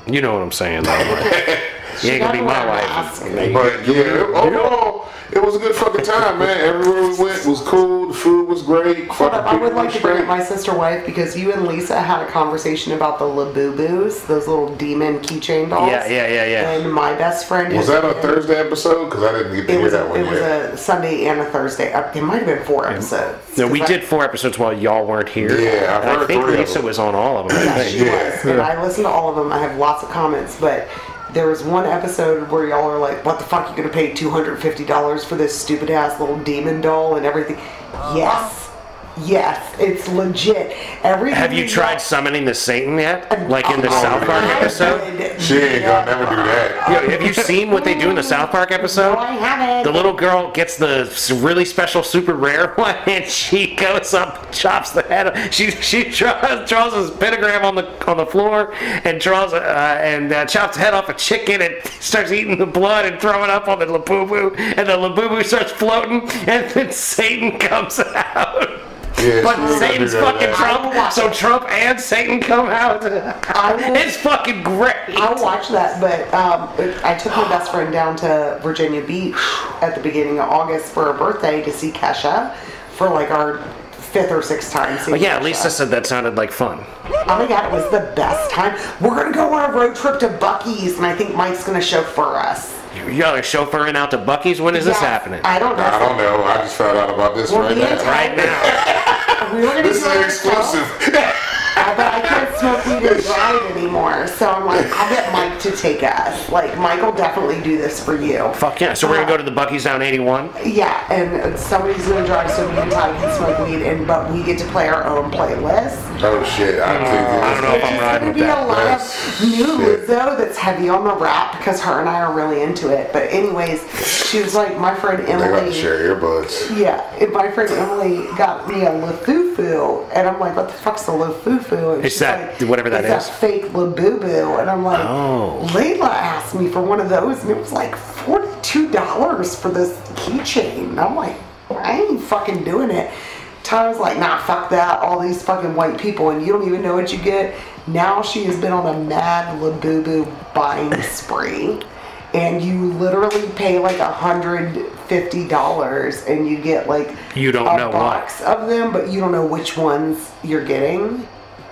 You know what I'm saying, though, right? You ain't gonna be my wife. But yeah, overall, it was a good fucking time, man. Everywhere we went was cool. The food was great. Hold up, I Fucking would people like were to bring up straight. my sister wife because you and Lisa had a conversation about the Labubu's, those little demon keychain dolls. Yeah. And my best friend Was that a Thursday episode? Because I didn't get to hear that one It was yet. a Sunday and a Thursday. It might have been 4 episodes. No, we did 4 episodes while y'all weren't here. Yeah, I've And I heard think 3 of Lisa them. was on all of them. I Yeah, think. she was. And I listened to all of them. I have lots of comments, but there was one episode where y'all are like, what the fuck, you gonna pay $250 for this stupid ass little demon doll and everything? Yes, it's legit. Everything Have you tried summoning the Satan yet? Like in the South Park episode? She ain't gonna never do that. Yo, have you seen what they do in the South Park episode? No, I haven't. The little girl gets the really special, super rare one, and she goes up, chops the head. She draws this pentagram on the floor, and chops the head off a chicken, and starts eating the blood and throwing up on the Labubu, and the Labubu starts floating, and then Satan comes out. Yeah, But she ain't gonna Satan's do that. fucking Trump, so Trump and Satan come out. It's fucking great. I'll watch that, but I took my best friend down to Virginia Beach at the beginning of August for her birthday to see Kesha for like our 5th or 6th time seeing Yeah, Kesha. Lisa said that sounded like fun. Oh my god, it was the best time. We're gonna go on a road trip to Buc-ee's, and I think Mike's gonna chauffeur us. Y'all are chauffeuring out to Buc-ee's? When is this Yes, happening? I don't know. I don't know. I just found out about this Well, right me and now. Ty- Right now. We were gonna This is do an it ourselves, exclusive. but I can't smoke weed and drive anymore. So I'm like, I'll get Mike to take us. Like, Mike will definitely do this for you. Fuck yeah. So we're gonna go to the Buc-ee's down 81? Yeah, and somebody's gonna drive so me and Ty can smoke weed, but we get to play our own playlist. Oh shit! I don't know if I'm There's riding gonna with be a that. lot That's of new shit. Lizzo that's heavy on the rap because her and I are really into it. But anyways, she was like, my friend They got to Emily. share earbuds. Yeah, and my friend Emily got me a Lafufu, and I'm like, what the fuck's a Lafufu? And It's she's that- like, whatever that it's is. that fake Labubu, and I'm like, Oh. Layla asked me for one of those, and it was like $42 for this keychain. And I'm like, I ain't fucking doing it. Ty was like, nah, fuck that. All these fucking white people, and you don't even know what you get. Now she has been on a mad Labubu buying spree. And you literally pay like $150 and you get like You don't a know box of them, but you don't know which ones you're getting.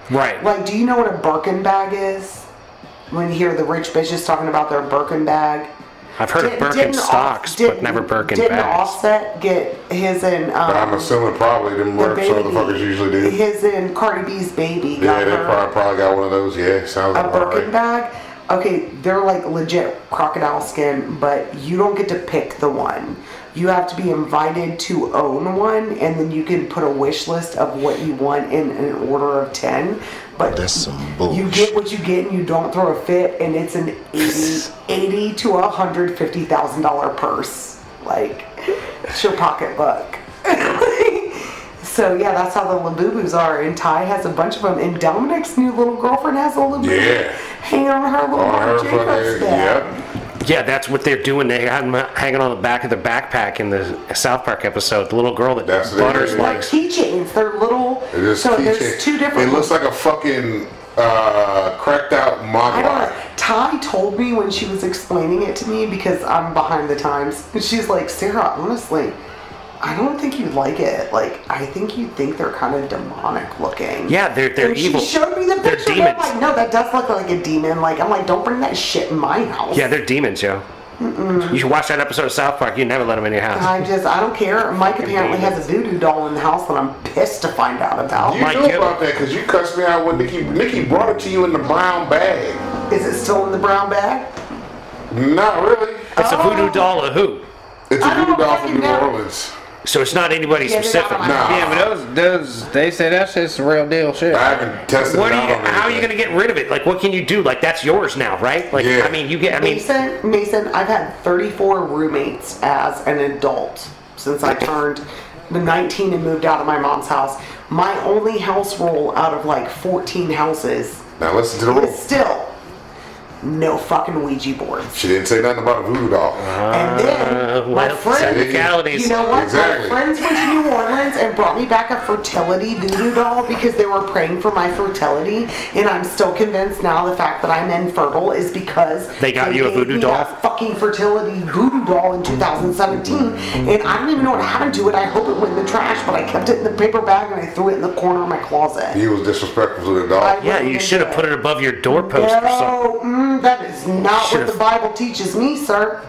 Right. Like, do you know what a Birkin bag is? When you hear the rich bitches talking about their Birkin bag. I've heard of Birkin stocks, but never Birkin didn't bags. Offset get his in I'm assuming probably them the work motherfuckers usually do. his in Cardi B's baby Yeah, got they her probably got one of those. Yeah, sounds a about Birkin right. bag. Okay, they're like legit crocodile skin, but you don't get to pick the one. You have to be invited to own one, and then you can put a wish list of what you want in an order of 10. But That's some you bullshit. get what you get, and you don't throw a fit, and it's an $80 to $150,000 purse. Like, it's your pocketbook. So yeah, that's how the Labubus are, and Ty has a bunch of them, and Dominic's new little girlfriend has a Labubu Yeah. hanging on her little On her Marc Jacobs fucking, bag. yep. Yeah, that's what they're doing. They had them hanging on the back of their backpack in the South Park episode. The little girl that That's what they Butters do. likes. Keychains, they're little. It is So keychain. there's two different. It looks like a fucking cracked out I don't Mogwai. know. Ty told me when she was explaining it to me because I'm behind the times, and she's like, Sarah, honestly, I don't think you'd like it. Like, I think you'd think they're kind of demonic looking. Yeah, they're And evil. She showed me the They're picture. demons. I'm like, no, that does look like a demon. Like, I'm like, don't bring that shit in my house. Yeah, they're demons, yo. You should watch that episode of South Park. You never let them in your house. I don't care. Mike apparently has a voodoo doll in the house that I'm pissed to find out about. You Mike, knew you- about that because you cussed me out when Nikki brought it to you in the brown bag. Is it still in the brown bag? Not really. It's a voodoo doll of who? It's I a voodoo don't doll from fucking New know. Orleans. So it's not anybody Yeah, they're not specific. on my Nah. Yeah, but those they say that shit's the real deal shit. I haven't tested What it are out you? on How are you anything. gonna get rid of it? Like, what can you do? Like, that's yours now, right? Like, Yeah. I mean, you get. I mean, Mason, I've had 34 roommates as an adult since I turned 19 and moved out of my mom's house. My only house rule out of like 14 houses Now listen to the is rules. still no fucking Ouija boards. She didn't say nothing about a voodoo doll. And then my well, friend, technicalities. you know what? Exactly. My friends went to New Orleans and brought me back a fertility voodoo doll because they were praying for my fertility. And I'm still convinced now the fact that I'm infertile is because They got you a gave voodoo me doll? that fucking fertility voodoo doll in 2017. And I don't even know what happened to it. I hope it went in the trash, but I kept it in the paper bag and I threw it in the corner of my closet. He was disrespectful to the doll. I- Yeah, you should have put it above your doorpost or something. No, that is not Should've- what the Bible teaches me, sir.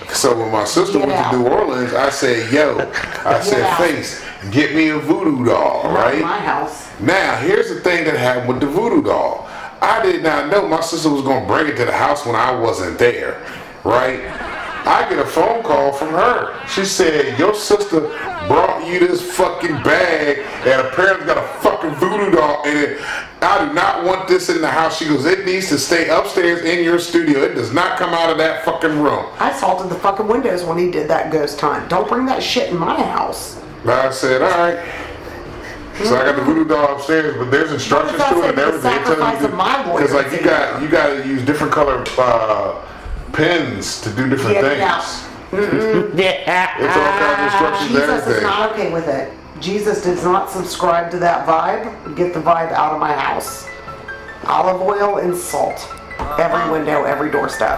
So when my sister Get went out. to New Orleans, I said, yo, I said, out. Face, get me a voodoo doll, Not in right? my house. Now, here's the thing that happened with the voodoo doll. I did not know my sister was going to bring it to the house when I wasn't there, right? I get a phone call from her. She said, your sister brought you this fucking bag and apparently got a fucking voodoo doll in it. I do not want this in the house. She goes, it needs to stay upstairs in your studio. It does not come out of that fucking room. I salted the fucking windows when he did that ghost hunt. Don't bring that shit in my house. I said, all right. So I got the voodoo doll upstairs, but there's instructions What to does it and that say? everything. The sacrifice of my Lord Because like is you in got to use different color pens to do different Get it things. out. Yeah. It's all kinds of instructions and Jesus is everything. not okay with it. Jesus does not subscribe to that vibe. Get the vibe out of my house. Olive oil and salt. Every window, every doorstep.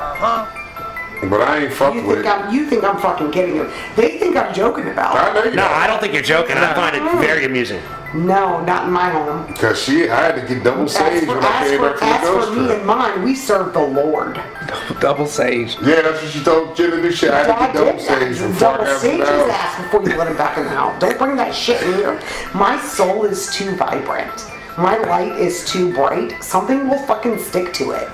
But I ain't fucked with it. You think I'm fucking kidding you. They think I'm joking about I it. know you No, I don't think you're joking. I find it very amusing. No, not in my home. Because I had to get double sage when I came back from the As ghost for me trip. and mine, we serve the Lord. Double sage. Yeah, that's what she told Jen to do. Shit, I had to God get double did sage that. before I Double got sage to his the house. ass before you let him back in the house. Don't bring that shit in here. My soul is too vibrant. My light is too bright. Something will fucking stick to it.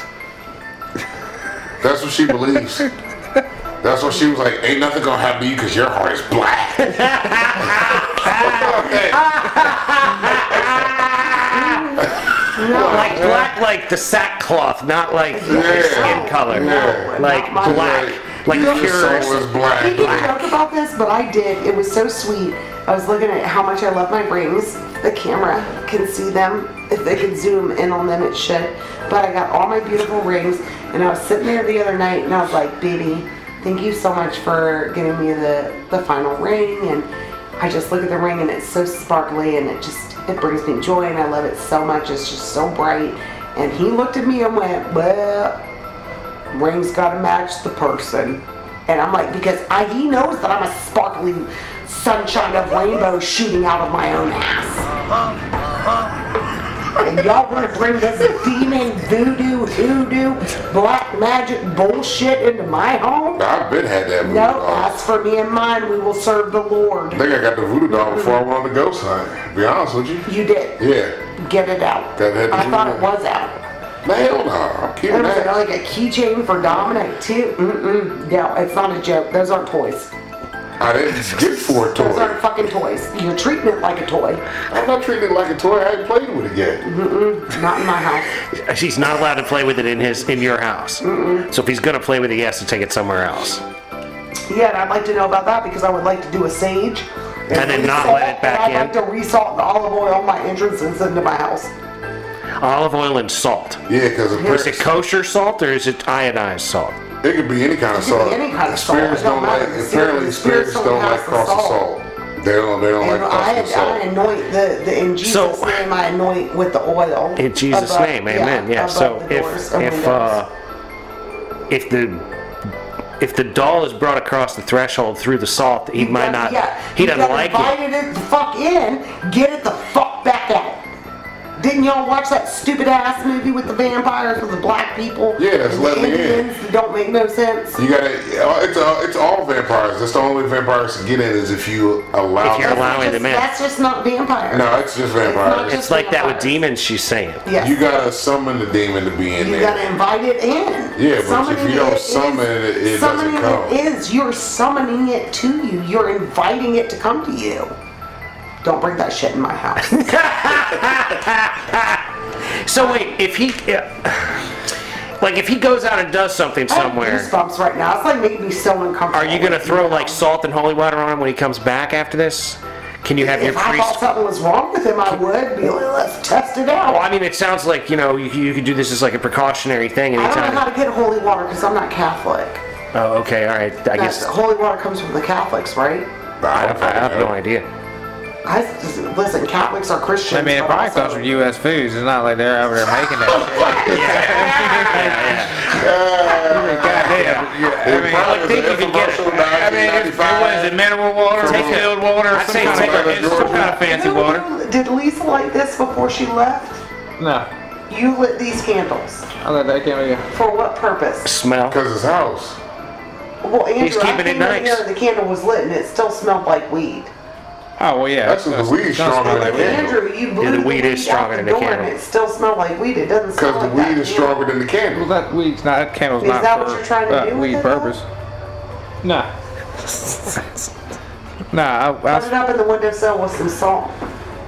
That's what she believes. That's what she was like, ain't nothing gonna happen to you because your heart is black. Like black, like the sackcloth, not like skin color. Yeah. Like Not my black, like Your pure. soul is He black. didn't joke about this, but I did. It was so sweet. I was looking at how much I love my rings. The camera can see them. If they could zoom in on them, it should. But I got all my beautiful rings, and I was sitting there the other night, and I was like, baby, thank you so much for getting me the final ring. And I just look at the ring, and it's so sparkly, and it brings me joy, and I love it so much. It's just so bright. And he looked at me and went, well, ring's gotta match the person. And I'm like, because he knows that I'm a sparkly sunshine of rainbow shooting out of my own ass. And y'all wanna bring this demon, voodoo, hoodoo, black magic bullshit into my home? I've been had that voodoo No, doll. as for me and mine, we will serve the Lord. I think I got the voodoo doll before I went on the ghost hunt. To be honest with you. You did. Yeah. Get it out. That had the I thought it voodoo. was out. Hell no. I'm keeping And was it that. like a keychain for Dominic too? No, it's not a joke. Those aren't toys. I didn't get for a Those toy. aren't fucking toys. You're treating it like a toy. I'm not treating it like a toy. I ain't played with it yet. Not in my house. She's not allowed to play with it in your house. So if he's gonna play with it, he has to take it somewhere else. Yeah, and I'd like to know about that because I would like to do a sage. And then not resalt, let it back and I'd like to resalt the olive oil on my entrances into my house. Olive oil and salt. Yeah, because Is it kosher salt or is it iodized salt? it could be any kind of It could be salt. any kind of salt. Spirits It don't don't like. matter. The Apparently, spirits spirits don't don't like pass the caustic salt. salt. They don't like And caustic salt. I anoint in Jesus' So- name. I anoint with the oil. In Jesus' above- name, amen. Yeah. above So the doors and windows. if the doll is brought across the threshold through the salt, he might not. He doesn't like it. Invited it the fuck in. Get it the fuck back out. Didn't y'all watch that stupid ass movie with the vampires with the black people? Yeah, that's and Let the Me In. Indians that don't make no sense. You gotta. It's all vampires. That's the only way vampires can get in is if you allow. If you're them. allowing them in. That's just not vampires. No, it's just vampires. It's like that with vampires. demons. She's saying. Yes. You gotta summon the demon to be in You there. gotta invite it in. Yeah, but Summoning if you don't it summon it, it summoning doesn't come. it is. You're summoning it to you. You're inviting it to come to you. Don't bring that shit in my house. So wait, if he goes out and does something I have somewhere, goosebumps right now. It's like making me so uncomfortable. are you gonna throw like salt and holy water on him when he comes back after this? Can you have your If I thought priest? something was wrong with him, I would be like, let's test it out. Well, I mean, it sounds like, you know, you could do this as like a precautionary thing I don't know anytime. how to get holy water because I'm not Catholic. Oh, okay, all right. I guess Holy water comes from the Catholics, right? I have no idea. Listen, Catholics are Christians. I mean, it but probably also- comes from U.S. Foods. It's not like they're over there making that shit. Goddamn. I think you can get it. I mean, what is it, mineral water, distilled water, I'd say take some kind of fancy You know water? who- Did Lisa light this before she left? No, You lit these candles. I let that camera go. For what purpose? Smell. Because his house. Well, Andrew, He's keeping I it came in nice. here and the candle was lit and it still smelled like weed. Oh, well, yeah. That's the weed stronger than like the weed. candle. Andrew, you blew Yeah, the the weed is out stronger the than the door candle. and it still smelled like weed. It doesn't smell Because the like weed that is candle. stronger than the Well, candle. that weed's not, that candle's Is not that for what you're trying to do with weed it, purpose. Nah. Nah, Put it up in the windowsill with some salt.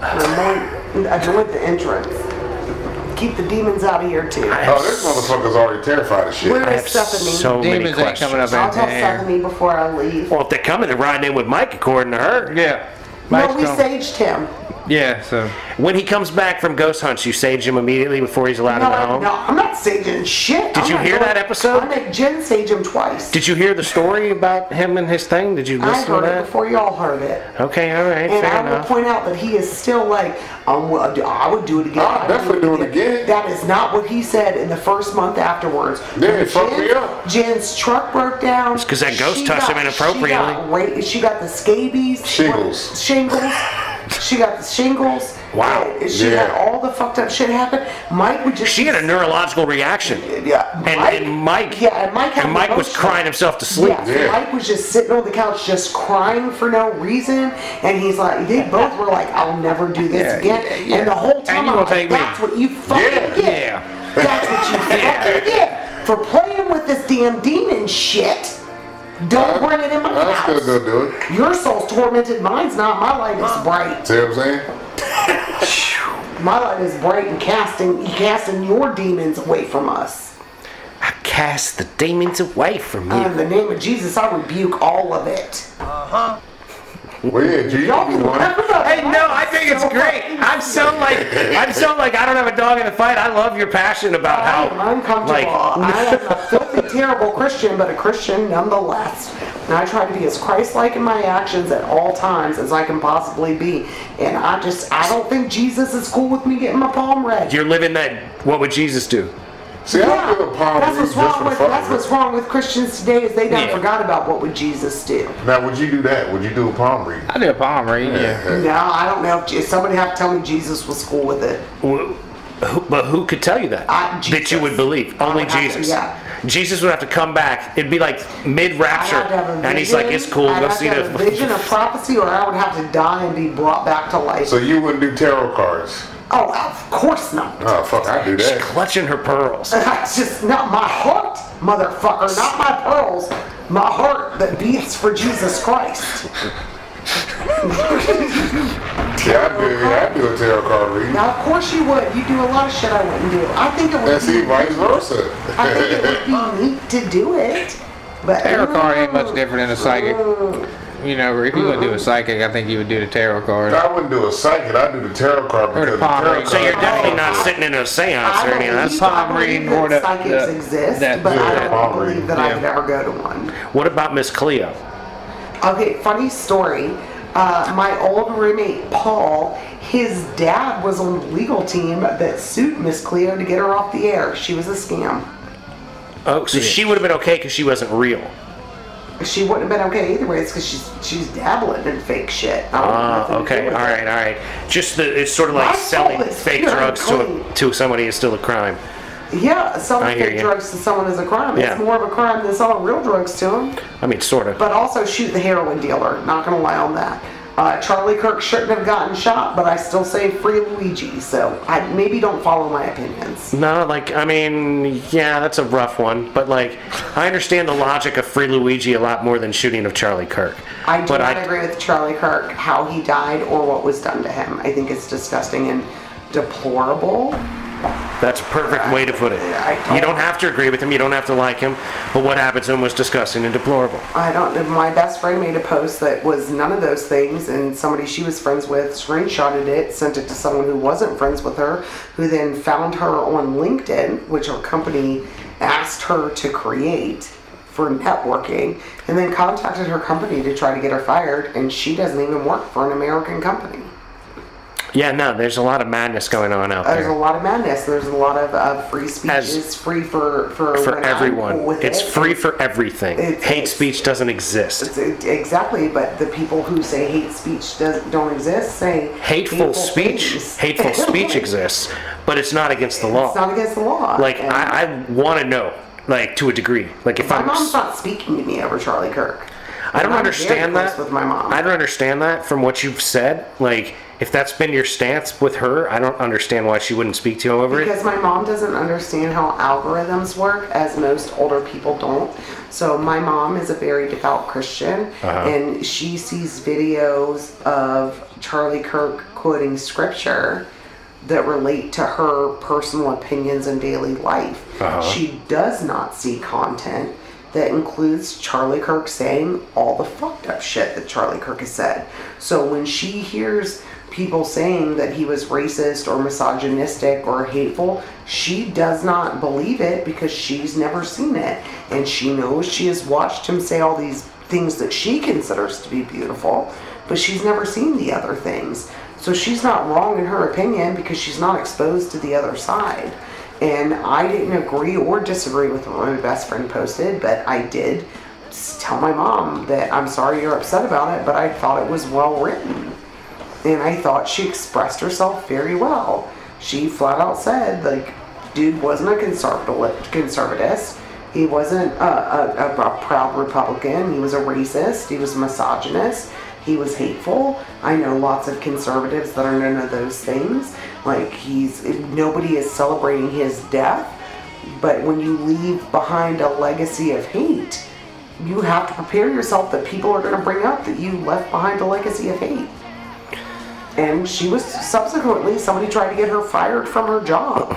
And anoint the entrance. Keep the demons out of here too. Oh, this motherfucker's already terrified of shit. Where I is have Stephanie? so many demons ain't questions. coming up I'll tell in here. Stephanie before I leave. Well, if they're coming, they're riding in with Mike, according to her. Yeah. No, Mike's we gone. saged him. Yeah, so. When he comes back from ghost hunts, you sage him immediately before he's allowed No, in the home. no, I'm not saging shit. Did I'm you not hear going- that episode? I make Jen sage him twice. Did you hear the story about him and his thing? Did you I listen to heard it that? before y'all heard it. Okay, all right, And fair I will enough. point out that he is still like, well, I would do it again. I'll I would definitely do it again. That is not what he said in the first month afterwards. Yeah, When it fucked me up. Jen's truck broke down. It's 'cause that ghost She touched got- him inappropriately. She got the scabies. Shingles. Shingles. She got the shingles. Wow. And she Yeah. had all the fucked up shit happen. Mike would just. She had a neurological reaction. Yeah. And Mike, Yeah, and Mike had was emotional- crying himself to sleep. Yeah, Yeah. Mike was just sitting on the couch just crying for no reason, and he's like, they both were like, I'll never do this Yeah, again. yeah, yeah. And the whole time And you I'm gonna like, take me. that's what you fucking Yeah, get. yeah. That's what you fucking get for playing with this damn demon shit. Don't bring it in my I was house. gonna go do it. Your soul's tormented, mine's not. My light is bright. See what I'm saying? My light is bright and casting your demons away from us. I cast the demons away from you. In the name of Jesus, I rebuke all of it. Well, yeah, G, you Y'all do can one. laugh about Hey, it. no, I think it's great. I'm so like I don't have a dog in the fight. I love your passion about I how am uncomfortable. like I am a filthy, terrible Christian, but a Christian nonetheless. And I try to be as Christ-like in my actions at all times as I can possibly be. And I don't think Jesus is cool with me getting my palm read. you're living that. What would Jesus do? See, I do a palm That's read what's just wrong for the with fuck that's of it. what's wrong with Christians today is they done Yeah. forgot about what would Jesus do. Now, would you do that? Would you do a palm read? I do a palm read, yeah. No, I don't know if somebody have to tell me Jesus was cool with it. But who could tell you that? That you Jesus. would believe? I Only would have to, Jesus. yeah. Jesus would have to come back. It'd be like mid-rapture, I'd have to have a and he's like, vision. "It's cool. I'd Go have see to have a the." vision of prophecy, or I would have to die and be brought back to life. So you wouldn't do tarot cards? Oh, of course not. Oh, fuck, I do She's that. clutching her pearls. That's just not my heart, motherfucker. Not my pearls. My heart that beats for Jesus Christ. Yeah, I do a tarot card read. Now, of course you would. You do a lot of shit I wouldn't do. I think it would. And see, vice versa. I think it would be neat to do it. But Tarot card ain't much different than a psychic. You know, if you gonna do a psychic, I think you would do the tarot card. I wouldn't do a psychic, I'd do the tarot card Or the because the palm tarot read. So you're card- definitely not sitting in a seance I or anything. believe, That's palm I believe reading that or the- psychics the- exist, that- but yeah, I palm don't believe reading, that I yeah. could ever go to one. What about Miss Cleo? Okay, funny story. My old roommate Paul, his dad was on the legal team that sued Miss Cleo to get her off the air. She was a scam. Oh, so she would have been okay because she wasn't real. She wouldn't have been okay either way. It's because she's dabbling in fake shit. I don't have nothing to do Okay, with all it. right, all right. Just it's sort of like My selling soul is fake pure drugs clean. to somebody is still a crime. Yeah, selling I hear fake you. drugs to someone is a crime. Yeah. It's more of a crime than selling real drugs to them. I mean, sort of. But also shoot the heroin dealer. Not gonna lie on that. Charlie Kirk shouldn't have gotten shot, but I still say free Luigi. So I maybe don't follow my opinions. No, like, I mean, yeah, that's a rough one. But, like, I understand the logic of Free Luigi a lot more than shooting of Charlie Kirk. I do but not agree with Charlie Kirk, how he died or what was done to him. I think it's disgusting and deplorable. That's a perfect way to put it. You don't have to agree with him, you don't have to like him, but what happened to him was disgusting and deplorable. I don't know. My best friend made a post that was none of those things, and somebody she was friends with screenshotted it, sent it to someone who wasn't friends with her, who then found her on LinkedIn, which her company asked her to create for networking, and then contacted her company to try to get her fired, and she doesn't even work for an American company. Yeah, no, there's a lot of madness going on out There's there. a lot of madness. There's a lot of free speech. It's free for when I'm everyone. cool with It's it. free for everything. Hate speech doesn't exist. Exactly, but the people who say hate speech don't exist say Hateful speech exists, but it's not against the law. It's not against the law. Like, And I want to know, like, to a degree. Like, if my I'm... mom's not speaking to me over Charlie Kirk. I don't I'm understand very close that. with my mom. I don't understand that from what you've said. Like, if that's been your stance with her, I don't understand why she wouldn't speak to you over it. Because my mom doesn't understand how algorithms work, as most older people don't. So my mom is a very devout Christian, and she sees videos of Charlie Kirk quoting scripture that relate to her personal opinions and daily life. She does not see content that includes Charlie Kirk saying all the fucked up shit that Charlie Kirk has said. So when she hears people saying that he was racist or misogynistic or hateful, she does not believe it because she's never seen it. And she knows she has watched him say all these things that she considers to be beautiful, but she's never seen the other things. So she's not wrong in her opinion because she's not exposed to the other side. And I didn't agree or disagree with what my best friend posted, but I did tell my mom that I'm sorry you're upset about it, but I thought it was well written. And I thought she expressed herself very well. She flat out said, like, dude wasn't a conservatist. He wasn't a proud Republican. He was a racist. He was a misogynist. He was hateful. I know lots of conservatives that are none of those things. Like, nobody is celebrating his death. But when you leave behind a legacy of hate, you have to prepare yourself that people are going to bring up that you left behind a legacy of hate. And she was subsequently, somebody tried to get her fired from her job.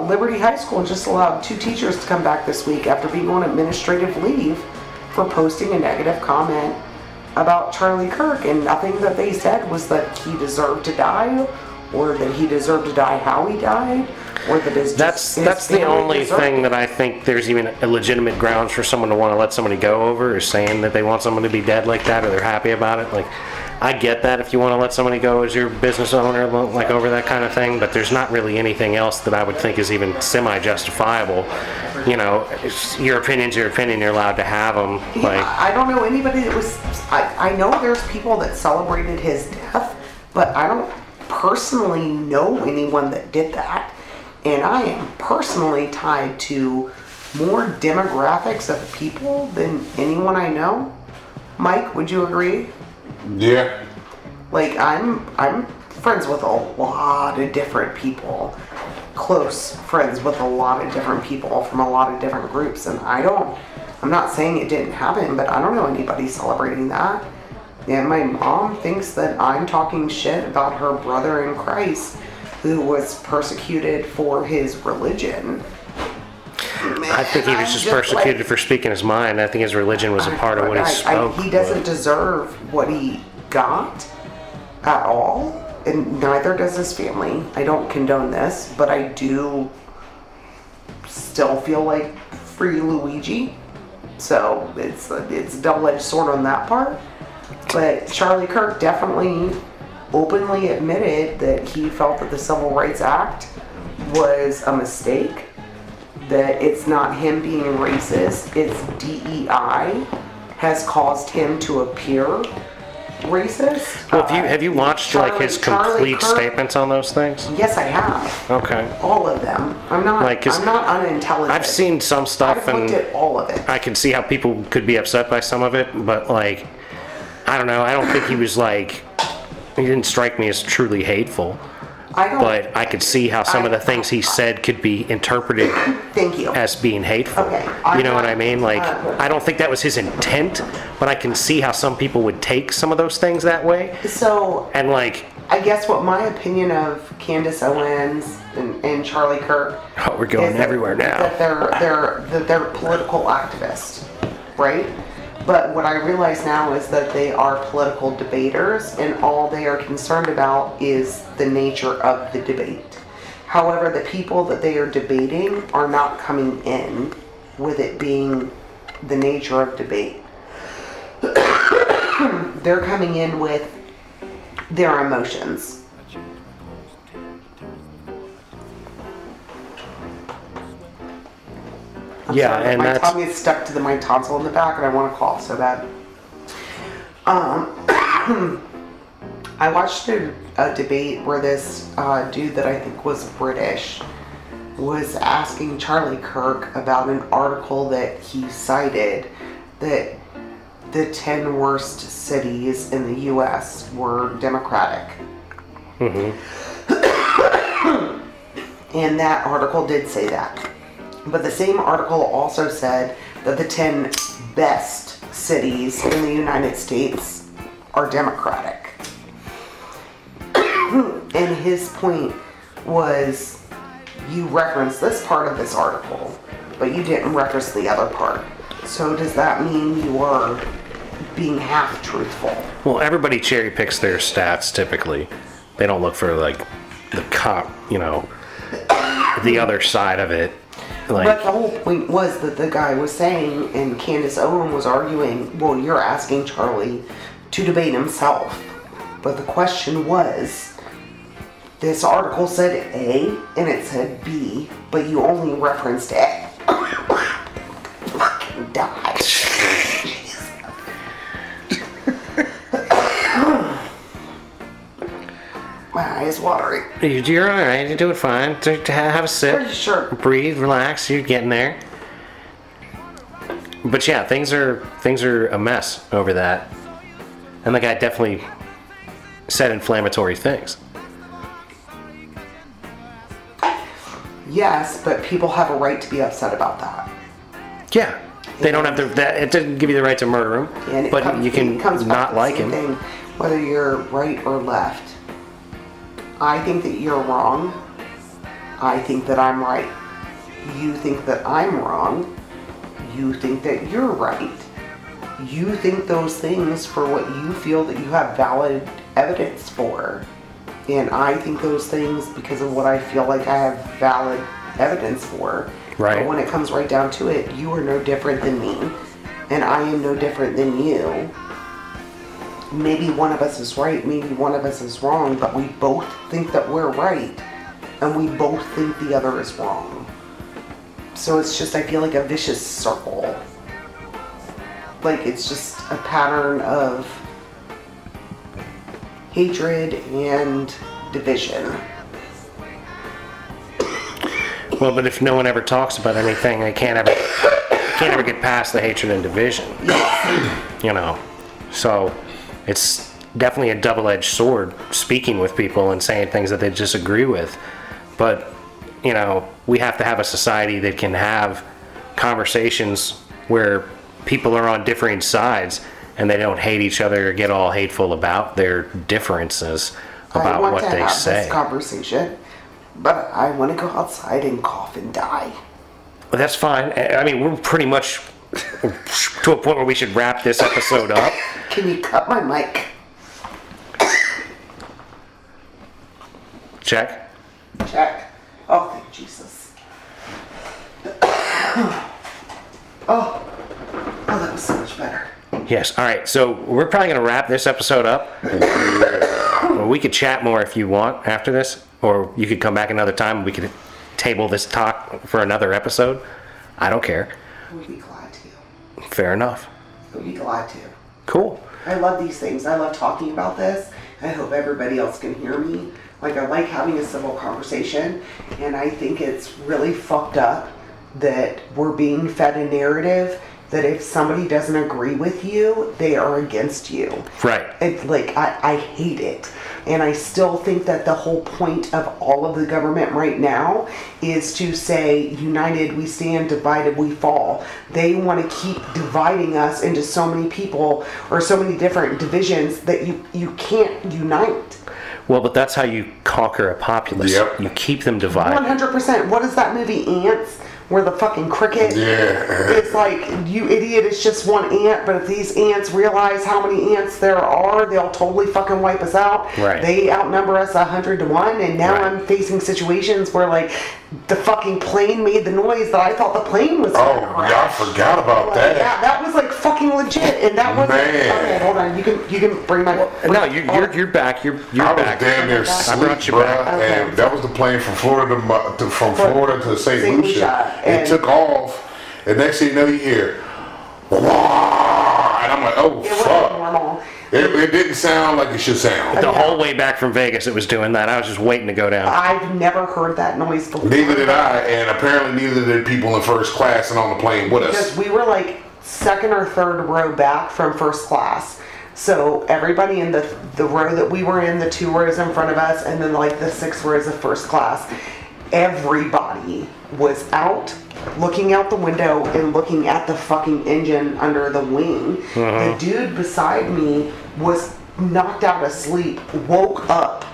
Liberty High School just allowed 2 teachers to come back this week after being on administrative leave for posting a negative comment about Charlie Kirk, and nothing that they said was that he deserved to die, or that he deserved to die how he died, or that That's the only thing that I think there's even a legitimate grounds for someone to want to let somebody go over, is saying that they want someone to be dead like that, or they're happy about it. Like, I get that if you want to let somebody go as your business owner, like, over that kind of thing, but there's not really anything else that I would think is even semi-justifiable. You know, your opinion's your opinion, you're allowed to have them. Like, yeah, I don't know anybody that was, I know there's people that celebrated his death, but I don't personally know anyone that did that. And I am personally tied to more demographics of people than anyone I know. Mike, would you agree? Yeah. Like, I'm friends with a lot of different people, close friends with a lot of different people from a lot of different groups, and I'm not saying it didn't happen, but I don't know anybody celebrating that. And my mom thinks that I'm talking shit about her brother in Christ who was persecuted for his religion. I think he was just persecuted for speaking his mind. I think his religion was a part of what he spoke. He doesn't deserve what he got at all, and neither does his family. I don't condone this, but I do still feel like free Luigi. So it's a double-edged sword on that part. But Charlie Kirk definitely openly admitted that he felt that the Civil Rights Act was a mistake, that it's not him being racist, it's DEI has caused him to appear racist. Well, have you watched like his complete Kirk, statements on those things? Yes, I have. Okay. All of them. I'm not unintelligent. I've seen some stuff, I've looked and at all of it. I can see how people could be upset by some of it, but like, I don't know. I don't think he was like, he didn't strike me as truly hateful. But I could see how some of the things he said could be interpreted Thank you. as being hateful. Okay. You know what I mean? Like, I don't think that was his intent, but I can see how some people would take some of those things that way. So, And like, I guess what my opinion of Candace Owens and Charlie Kirk. Oh, we're going everywhere now. That they're political activists, right? But what I realize now is that they are political debaters, and all they are concerned about is the nature of the debate. However, the people that they are debating are not coming in with it being the nature of debate. They're coming in with their emotions. I'm sorry, and my tongue is stuck to my tonsil in the back, and I want to cough so bad. I watched a debate where this dude that I think was British was asking Charlie Kirk about an article that he cited that the 10 worst cities in the U.S. were Democratic. Mm-hmm. And that article did say that. But the same article also said that the 10 best cities in the United States are Democratic. And his point was, you referenced this part of this article, but you didn't reference the other part. So does that mean you are being half truthful? Well, everybody cherry picks their stats typically. They don't look for like the the other side of it. Like, but the whole point was that the guy was saying, and Candace Owen was arguing, well, you're asking Charlie to debate himself. But the question was, this article said A and it said B, but you only referenced A. Fucking die. My eyes watering. you're all right. You're doing fine. Have a sip. Pretty sure. Breathe. Relax. You're getting there. But yeah, things are a mess over that. And the guy definitely said inflammatory things. Yes, but people have a right to be upset about that. Yeah. They don't have it doesn't give you the right to murder him, And but you can not like him. Thing, whether you're right or left. I think that you're wrong. I think that I'm right. You think that I'm wrong. You think that you're right. You think those things for what you feel that you have valid evidence for. And I think those things because of what I feel like I have valid evidence for. Right. But when it comes right down to it, you are no different than me. And I am no different than you. Maybe one of us is right, maybe one of us is wrong, but we both think that we're right. And we both think the other is wrong. So it's just, I feel like a vicious circle. Like it's just a pattern of hatred and division. Well, but if no one ever talks about anything, they can't ever get past the hatred and division. So it's definitely a double-edged sword speaking with people and saying things that they disagree with. But we have to have a society that can have conversations where people are on differing sides and they don't hate each other or get all hateful about their differences about what they say. I want to have this conversation, but I want to go outside and cough and die. Well, that's fine. I mean, we're pretty much to a point where we should wrap this episode up. Can you cut my mic? Check. Check. Oh, thank Jesus. Oh, that was so much better. Yes. All right. So we're probably going to wrap this episode up. Well, we could chat more if you want after this, or you could come back another time and we could table this talk for another episode. I don't care. We'd be glad to. Fair enough. We'd be glad to. Cool. I love these things. I love talking about this. I hope everybody else can hear me. Like, I like having a civil conversation, and I think it's really fucked up that we're being fed a narrative that if somebody doesn't agree with you, they are against you. Right. It's like, I hate it. And I still think that the whole point of all of the government right now is to say, united we stand, divided we fall. They want to keep dividing us into so many people or so many different divisions that you can't unite. Well, but that's how you conquer a populace. Yep. You keep them divided. 100%. What is that movie, Ants? Where the fucking cricket it's like, you idiot, it's just one ant, but if these ants realize how many ants there are, they'll totally fucking wipe us out. Right. They outnumber us 100 to 1, and now Right. I'm facing situations where, like, the fucking plane made the noise that I thought the plane was Oh, gonna crash. y'all forgot about Like, that. yeah, that was like fucking legit, and that was Man. okay. Hold on, you can bring my. No, you're back. You're I was back. damn near I asleep, brought you bruh, back. Okay. and that was the plane from Florida from Florida to St. St. Lucia. Lucia, It and- took off, and next thing you know, you hear, "Wah!" And I'm like, oh It wasn't fuck! normal. It didn't sound like it should sound. The whole way back from Vegas, it was doing that. I was just waiting to go down. I've never heard that noise before. Neither did I, and apparently neither did people in first class and on the plane with Because us. we were like second or third row back from first class. So everybody in the row that we were in, the 2 rows in front of us, and then like the 6 rows of first class, everybody was out looking out the window and looking at the fucking engine under the wing. The dude beside me was knocked out of sleep, woke up,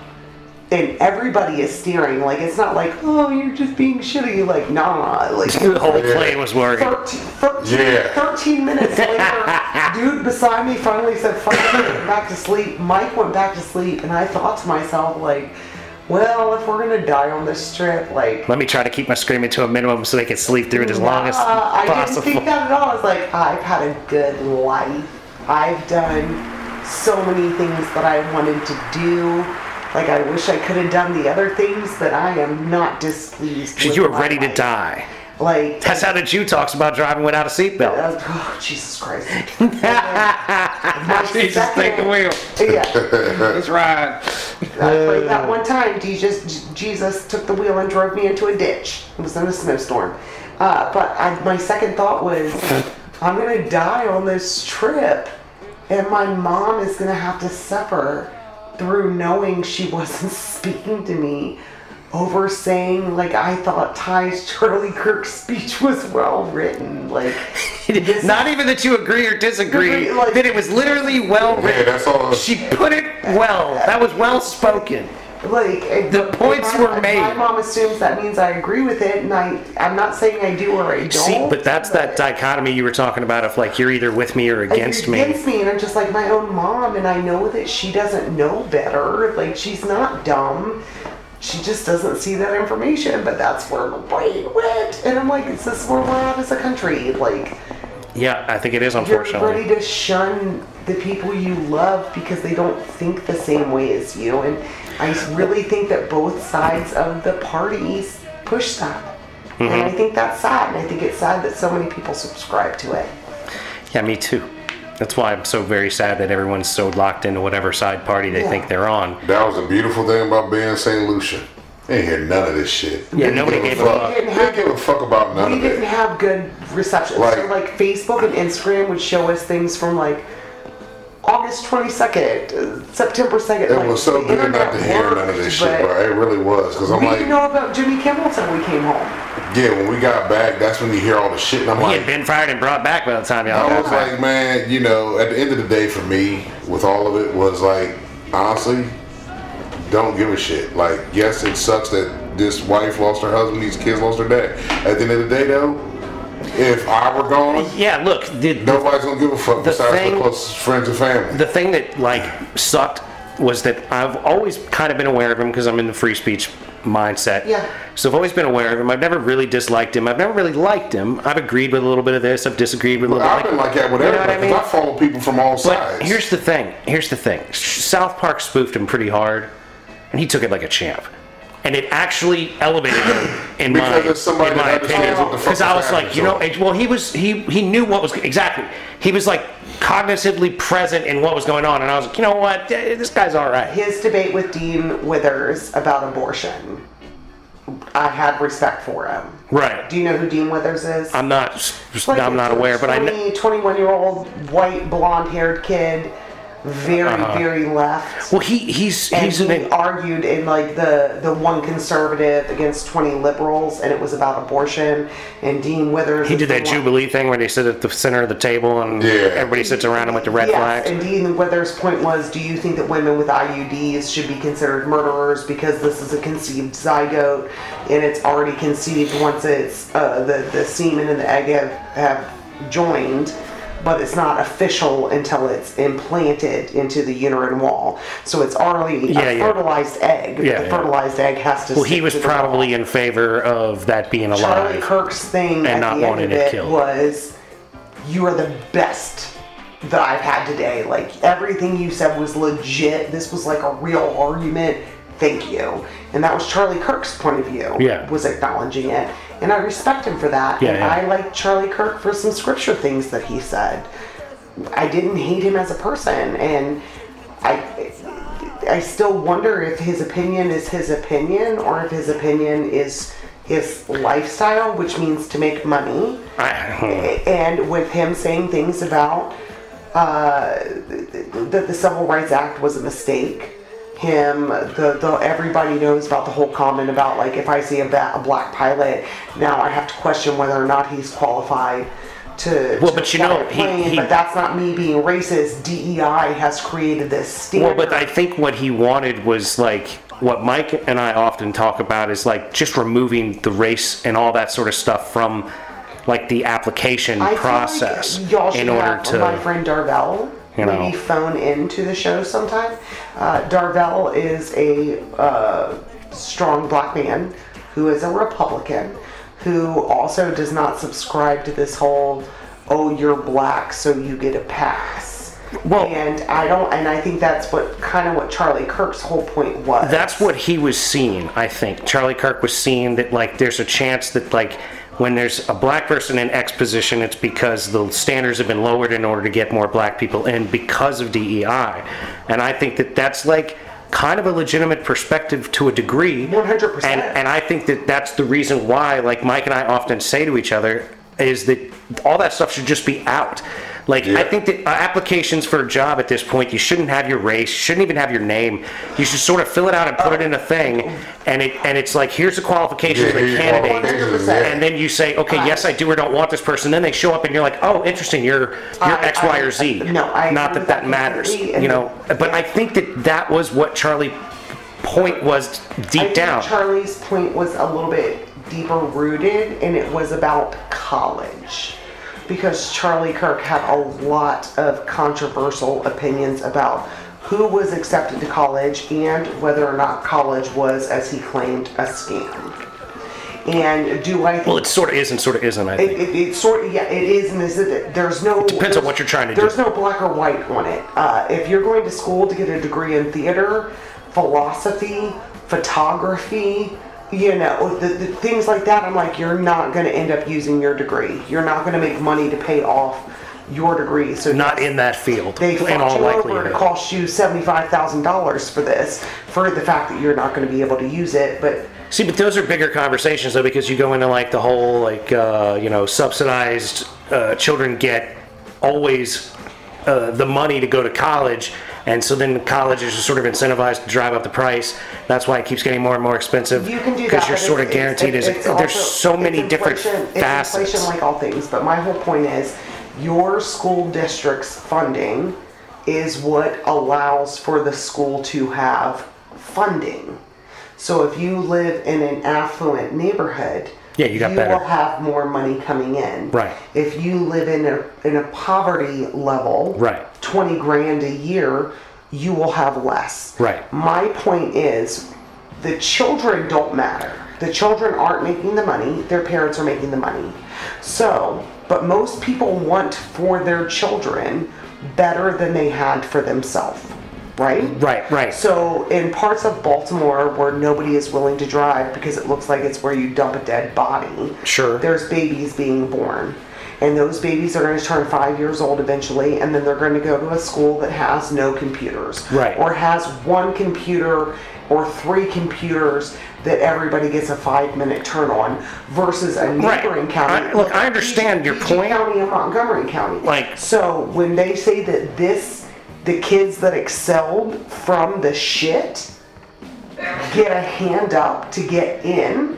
and everybody is staring. Like, it's not like, oh, you're just being shitty. Like, nah. Like, The whole plane was worried. 13 minutes later, dude beside me finally said, fuck it, I went back to sleep. Mike went back to sleep, and I thought to myself, like, well, if we're gonna die on this trip, like, Let me try to keep my screaming to a minimum so they can sleep through it as long as I didn't possible. think that at all. I was like, I've had a good life. I've done so many things that I wanted to do. Like, I wish I could have done the other things, but I am not displeased. Because with you were my ready to life. die. Like, That's how the Jew talks about driving without a seatbelt. oh, Jesus Christ. My Jesus, second- take the wheel. Yeah. Let's ride. I prayed that one time. Jesus took the wheel and drove me into a ditch. It was in a snowstorm. My second thought was, I'm going to die on this trip, and my mom is going to have to suffer through knowing she wasn't speaking to me over saying, like, I thought Charlie Kirk's speech was well written. Like, Not even that you agree or disagree, Like- that it was literally well Yeah, written. that's all. She put it well. That was well spoken. like The points were made. My mom assumes that means I agree with it, and I'm not saying I do or I don't. See, but that's that dichotomy you were talking about of like you're either with me or against me. Against me, and I'm just like my own mom, and I know that she doesn't know better. Like, she's not dumb. She just doesn't see that information, but that's where my brain went. And I'm like, is this where we're at as a country? Like, Yeah, I think it is, you're unfortunately. ready to shun the people you love because they don't think the same way as you. And I really think that both sides of the parties push that. And I think that's sad. And I think it's sad that so many people subscribe to it. Yeah, me too. That's why I'm so very sad that everyone's so locked into whatever side party they think they're on. That was the beautiful thing about being in St. Lucia. They didn't hear none of this shit. Yeah, nobody gave a fuck. They didn't give a fuck about none We of didn't it. have good reception. So Like- like Facebook and Instagram would show us things from like August 22nd, September 2nd. It like, was so the good not internet to hear none of this shit, worked, bro. It really was. Because I'm We like, didn't know about Jimmy Kimmel until we came home. yeah, when we got back, that's when you hear all the shit. And I'm He like, had been fired and brought back by the time y'all I got was back. like, man, you know, at the end of the day for me, with all of it, was like, honestly, don't give a shit. Like, yes, it sucks that this wife lost her husband, these kids lost their dad. At the end of the day, though, if I were gone, Yeah, look, nobody's gonna give a fuck besides thing- the closest friends and family. the thing that like sucked was that I've always kind of been aware of him because I'm in the free speech mindset. Yeah. So I've always been aware of him. I've never really disliked him. I've never really liked him. I've agreed with a little bit of this. I've disagreed with a little I've bit. been like that with You know what everybody, I mean? 'cause I follow people from all But sides. here's the thing. South Park spoofed him pretty hard, and he took it like a champ. And it actually elevated him in Because my, it's somebody in that my understands opinion. what the fuck Because I is was happening like, to you know, him. well, he knew what was exactly. He was like cognitively present in what was going on, and I was like, you know what, this guy's all right. His debate with Dean Withers about abortion, I had respect for him. Right. Do you know who Dean Withers is? I'm not. It's like I'm not a aware, but I know. 21-year-old white blonde-haired kid. very left. Well, he's He argued in like the one conservative against 20 liberals, and it was about abortion. And Dean Withers. He did that Jubilee thing where they sit at the center of the table and everybody sits around him with the red flags. And Dean Withers' point was, do you think that women with IUDs should be considered murderers because this is a conceived zygote and it's already conceived once it's the semen and the egg have joined, but it's not official until it's implanted into the uterine wall. So it's already a fertilized egg. The fertilized egg has to. Well, he was probably in favor of that being alive. Charlie Kirk's thing and not wanting it killed was, "You are the best that I've had today. Like everything you said was legit. This was like a real argument. Thank you." And that was Charlie Kirk's point of view. Was acknowledging it. And I respect him for that. I like Charlie Kirk for some scripture things that he said. I didn't hate him as a person, and I still wonder if his opinion is his opinion or if his opinion is his lifestyle, which means to make money. And with him saying things about that the Civil Rights Act was a mistake. Everybody knows about the whole comment about, like, if I see a black pilot, now I have to question whether or not he's qualified to but you know, but that's not me being racist. DEI has created this standard. Well, but I think what he wanted was, like, what Mike and I often talk about is, like, just removing the race and all that sort of stuff from, like, the application process in order to... My friend Darvell, maybe phone into the show sometime. Darvell is a strong black man who is a Republican, who also does not subscribe to this whole, oh, you're black, so you get a pass. Well, and I think that's what Charlie Kirk's whole point was. That's what he was seeing, I think. Charlie Kirk was seeing that, like, there's a chance that, like, when there's a black person in X position, it's because the standards have been lowered in order to get more black people in because of DEI. And I think that that's, like, kind of a legitimate perspective to a degree. 100%. And I think that that's the reason why, like, Mike and I often say to each other, is that all that stuff should just be out. Like, I think that applications for a job at this point, you shouldn't have your race, you shouldn't even have your name. You should sort of fill it out and put it in a thing, and it's like, here's the qualifications of the candidate, and then you say, okay, yes, I do or don't want this person. Then they show up, and you're like, oh, interesting, you're X, Y, or Z. Not that matters, you know. But I think that was what Charlie's point was deep down. Charlie's point was a little bit deeper rooted, and it was about college. Because Charlie Kirk had a lot of controversial opinions about who was accepted to college and whether or not college was, as he claimed, a scam. And do I think... Well, it sort of is and sort of isn't, I think. It is and isn't. There's no... It depends on what you're trying to do. There's no black or white on it. If you're going to school to get a degree in theater, philosophy, photography... You know, the things like that, I'm like, you're not going to end up using your degree. You're not going to make money to pay off your degree. So not in that field. They fucked you over to cost you $75,000 for this, for the fact that you're not going to be able to use it. But see, but those are bigger conversations, though, because you go into, like, the whole, like, subsidized children get always the money to go to college. And so then colleges are sort of incentivized to drive up the price. That's why it keeps getting more and more expensive. You can do that because you're sort of guaranteed. There's so many different facets. It's inflation, like all things. But my whole point is, your school district's funding is what allows for the school to have funding. So if you live in an affluent neighborhood, you will have more money coming in. Right. If you live in a poverty level, right, 20 grand a year, you will have less. Right. My point is, the children don't matter. The children aren't making the money. Their parents are making the money. So, but most people want for their children better than they had for themselves. Right? Right. So in parts of Baltimore where nobody is willing to drive because it looks like it's where you dump a dead body, sure, there's babies being born. And those babies are going to turn 5 years old eventually, and then they're going to go to a school that has no computers. Right. Or has one computer or 3 computers that everybody gets a 5-minute turn on, versus a neighboring county. Look, I understand your point. County and Montgomery County. Like, so when they say that this the kids that excelled from the shit get a hand up to get in.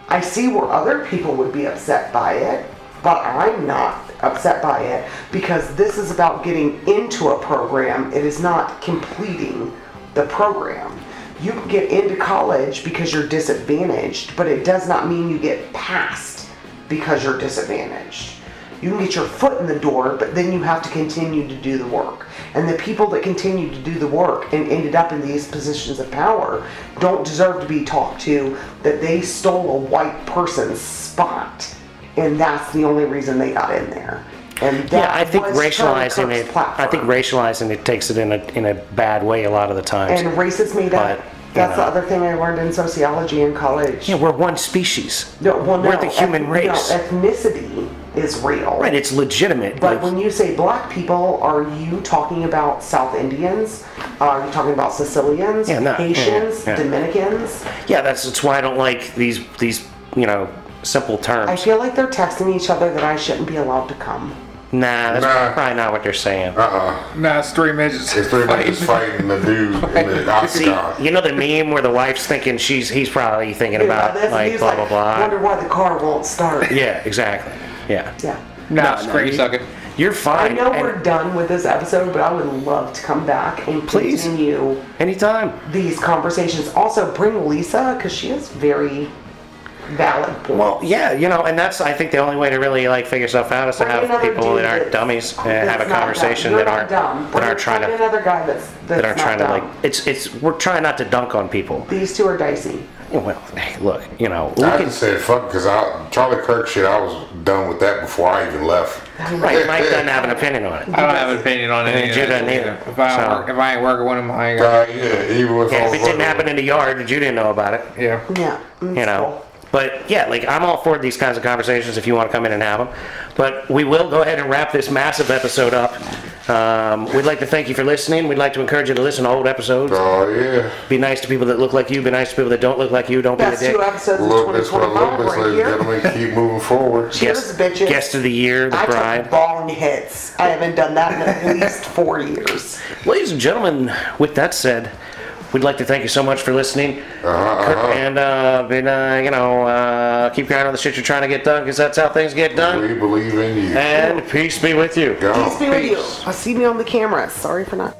I see where other people would be upset by it, but I'm not upset by it because this is about getting into a program. It is not completing the program. You can get into college because you're disadvantaged, but it does not mean you get passed because you're disadvantaged. You can get your foot in the door, but then you have to continue to do the work. And the people that continue to do the work and ended up in these positions of power don't deserve to be talked to that they stole a white person's spot. And that's the only reason they got in there. And that I think was racializing Charlie it. Kirk's platform. I think racializing it takes it in a bad way a lot of the times. And race is made up. But, That's you the know. other thing I learned in sociology in college. Yeah, we're one species. No, well, no, we're the human race. No, ethnicity is real. Right, it's legitimate. But like, when you say black people, are you talking about South Indians? Are you talking about Sicilians? Yeah, no, Haitians? yeah. Dominicans? yeah, that's why I don't like these simple terms. I feel like they're texting each other that I shouldn't be allowed to come. Nah, that's Nah. probably not what they're saying. Nah, it's three midgets. It's three niggas fighting the dude in the See, octagon. you know the meme where the wife's thinking he's probably thinking about This- like he's blah blah blah. Wonder why the car won't start. Yeah, exactly. Yeah. Yeah. Nah, screen sucking. You're I fine. know and we're done with this episode, but I would love to come back and Please. continue anytime. these conversations. Also, bring Lisa, because she has very valid points. Well, yeah, and that's I think the only way to really like figure stuff out is to Bring have another people dude that aren't that's- dummies and have a that's not conversation dumb. that You're aren't not dumb. that aren't trying Bring to another guy that's that aren't not trying to dumb. like it's we're trying not to dunk on people. These two are dicey. Well, hey, look, we I can just said fuck because Charlie Kirk shit. I was done with that before I even left. right. Mike doesn't have an opinion on it. I don't have an opinion on And any of you that. doesn't either. If I, So- if I ain't working with him, I ain't got. Yeah, even with Yeah, if it didn't happen in the yard, you didn't know about it. Yeah. Yeah. But yeah, like I'm all for these kinds of conversations if you want to come in and have them. But we will go ahead and wrap this massive episode up. We'd like to thank you for listening. We'd like to encourage you to listen to old episodes. Oh yeah. Be nice to people that look like you. Be nice to people that don't look like you. Don't Best be a two dick. episodes of Look, that's what 2025 ladies right and here. gentlemen. Keep moving forward. Cheers, bitches. Guest of the year, the I bride. took bong hits. I haven't done that in at least 4 years. Ladies and gentlemen, with that said, we'd like to thank you so much for listening. And keep going on the shit you're trying to get done, because that's how things get done. We believe in you. And peace be with you. Go. Peace be with you. I'll see me on the camera. Sorry for not.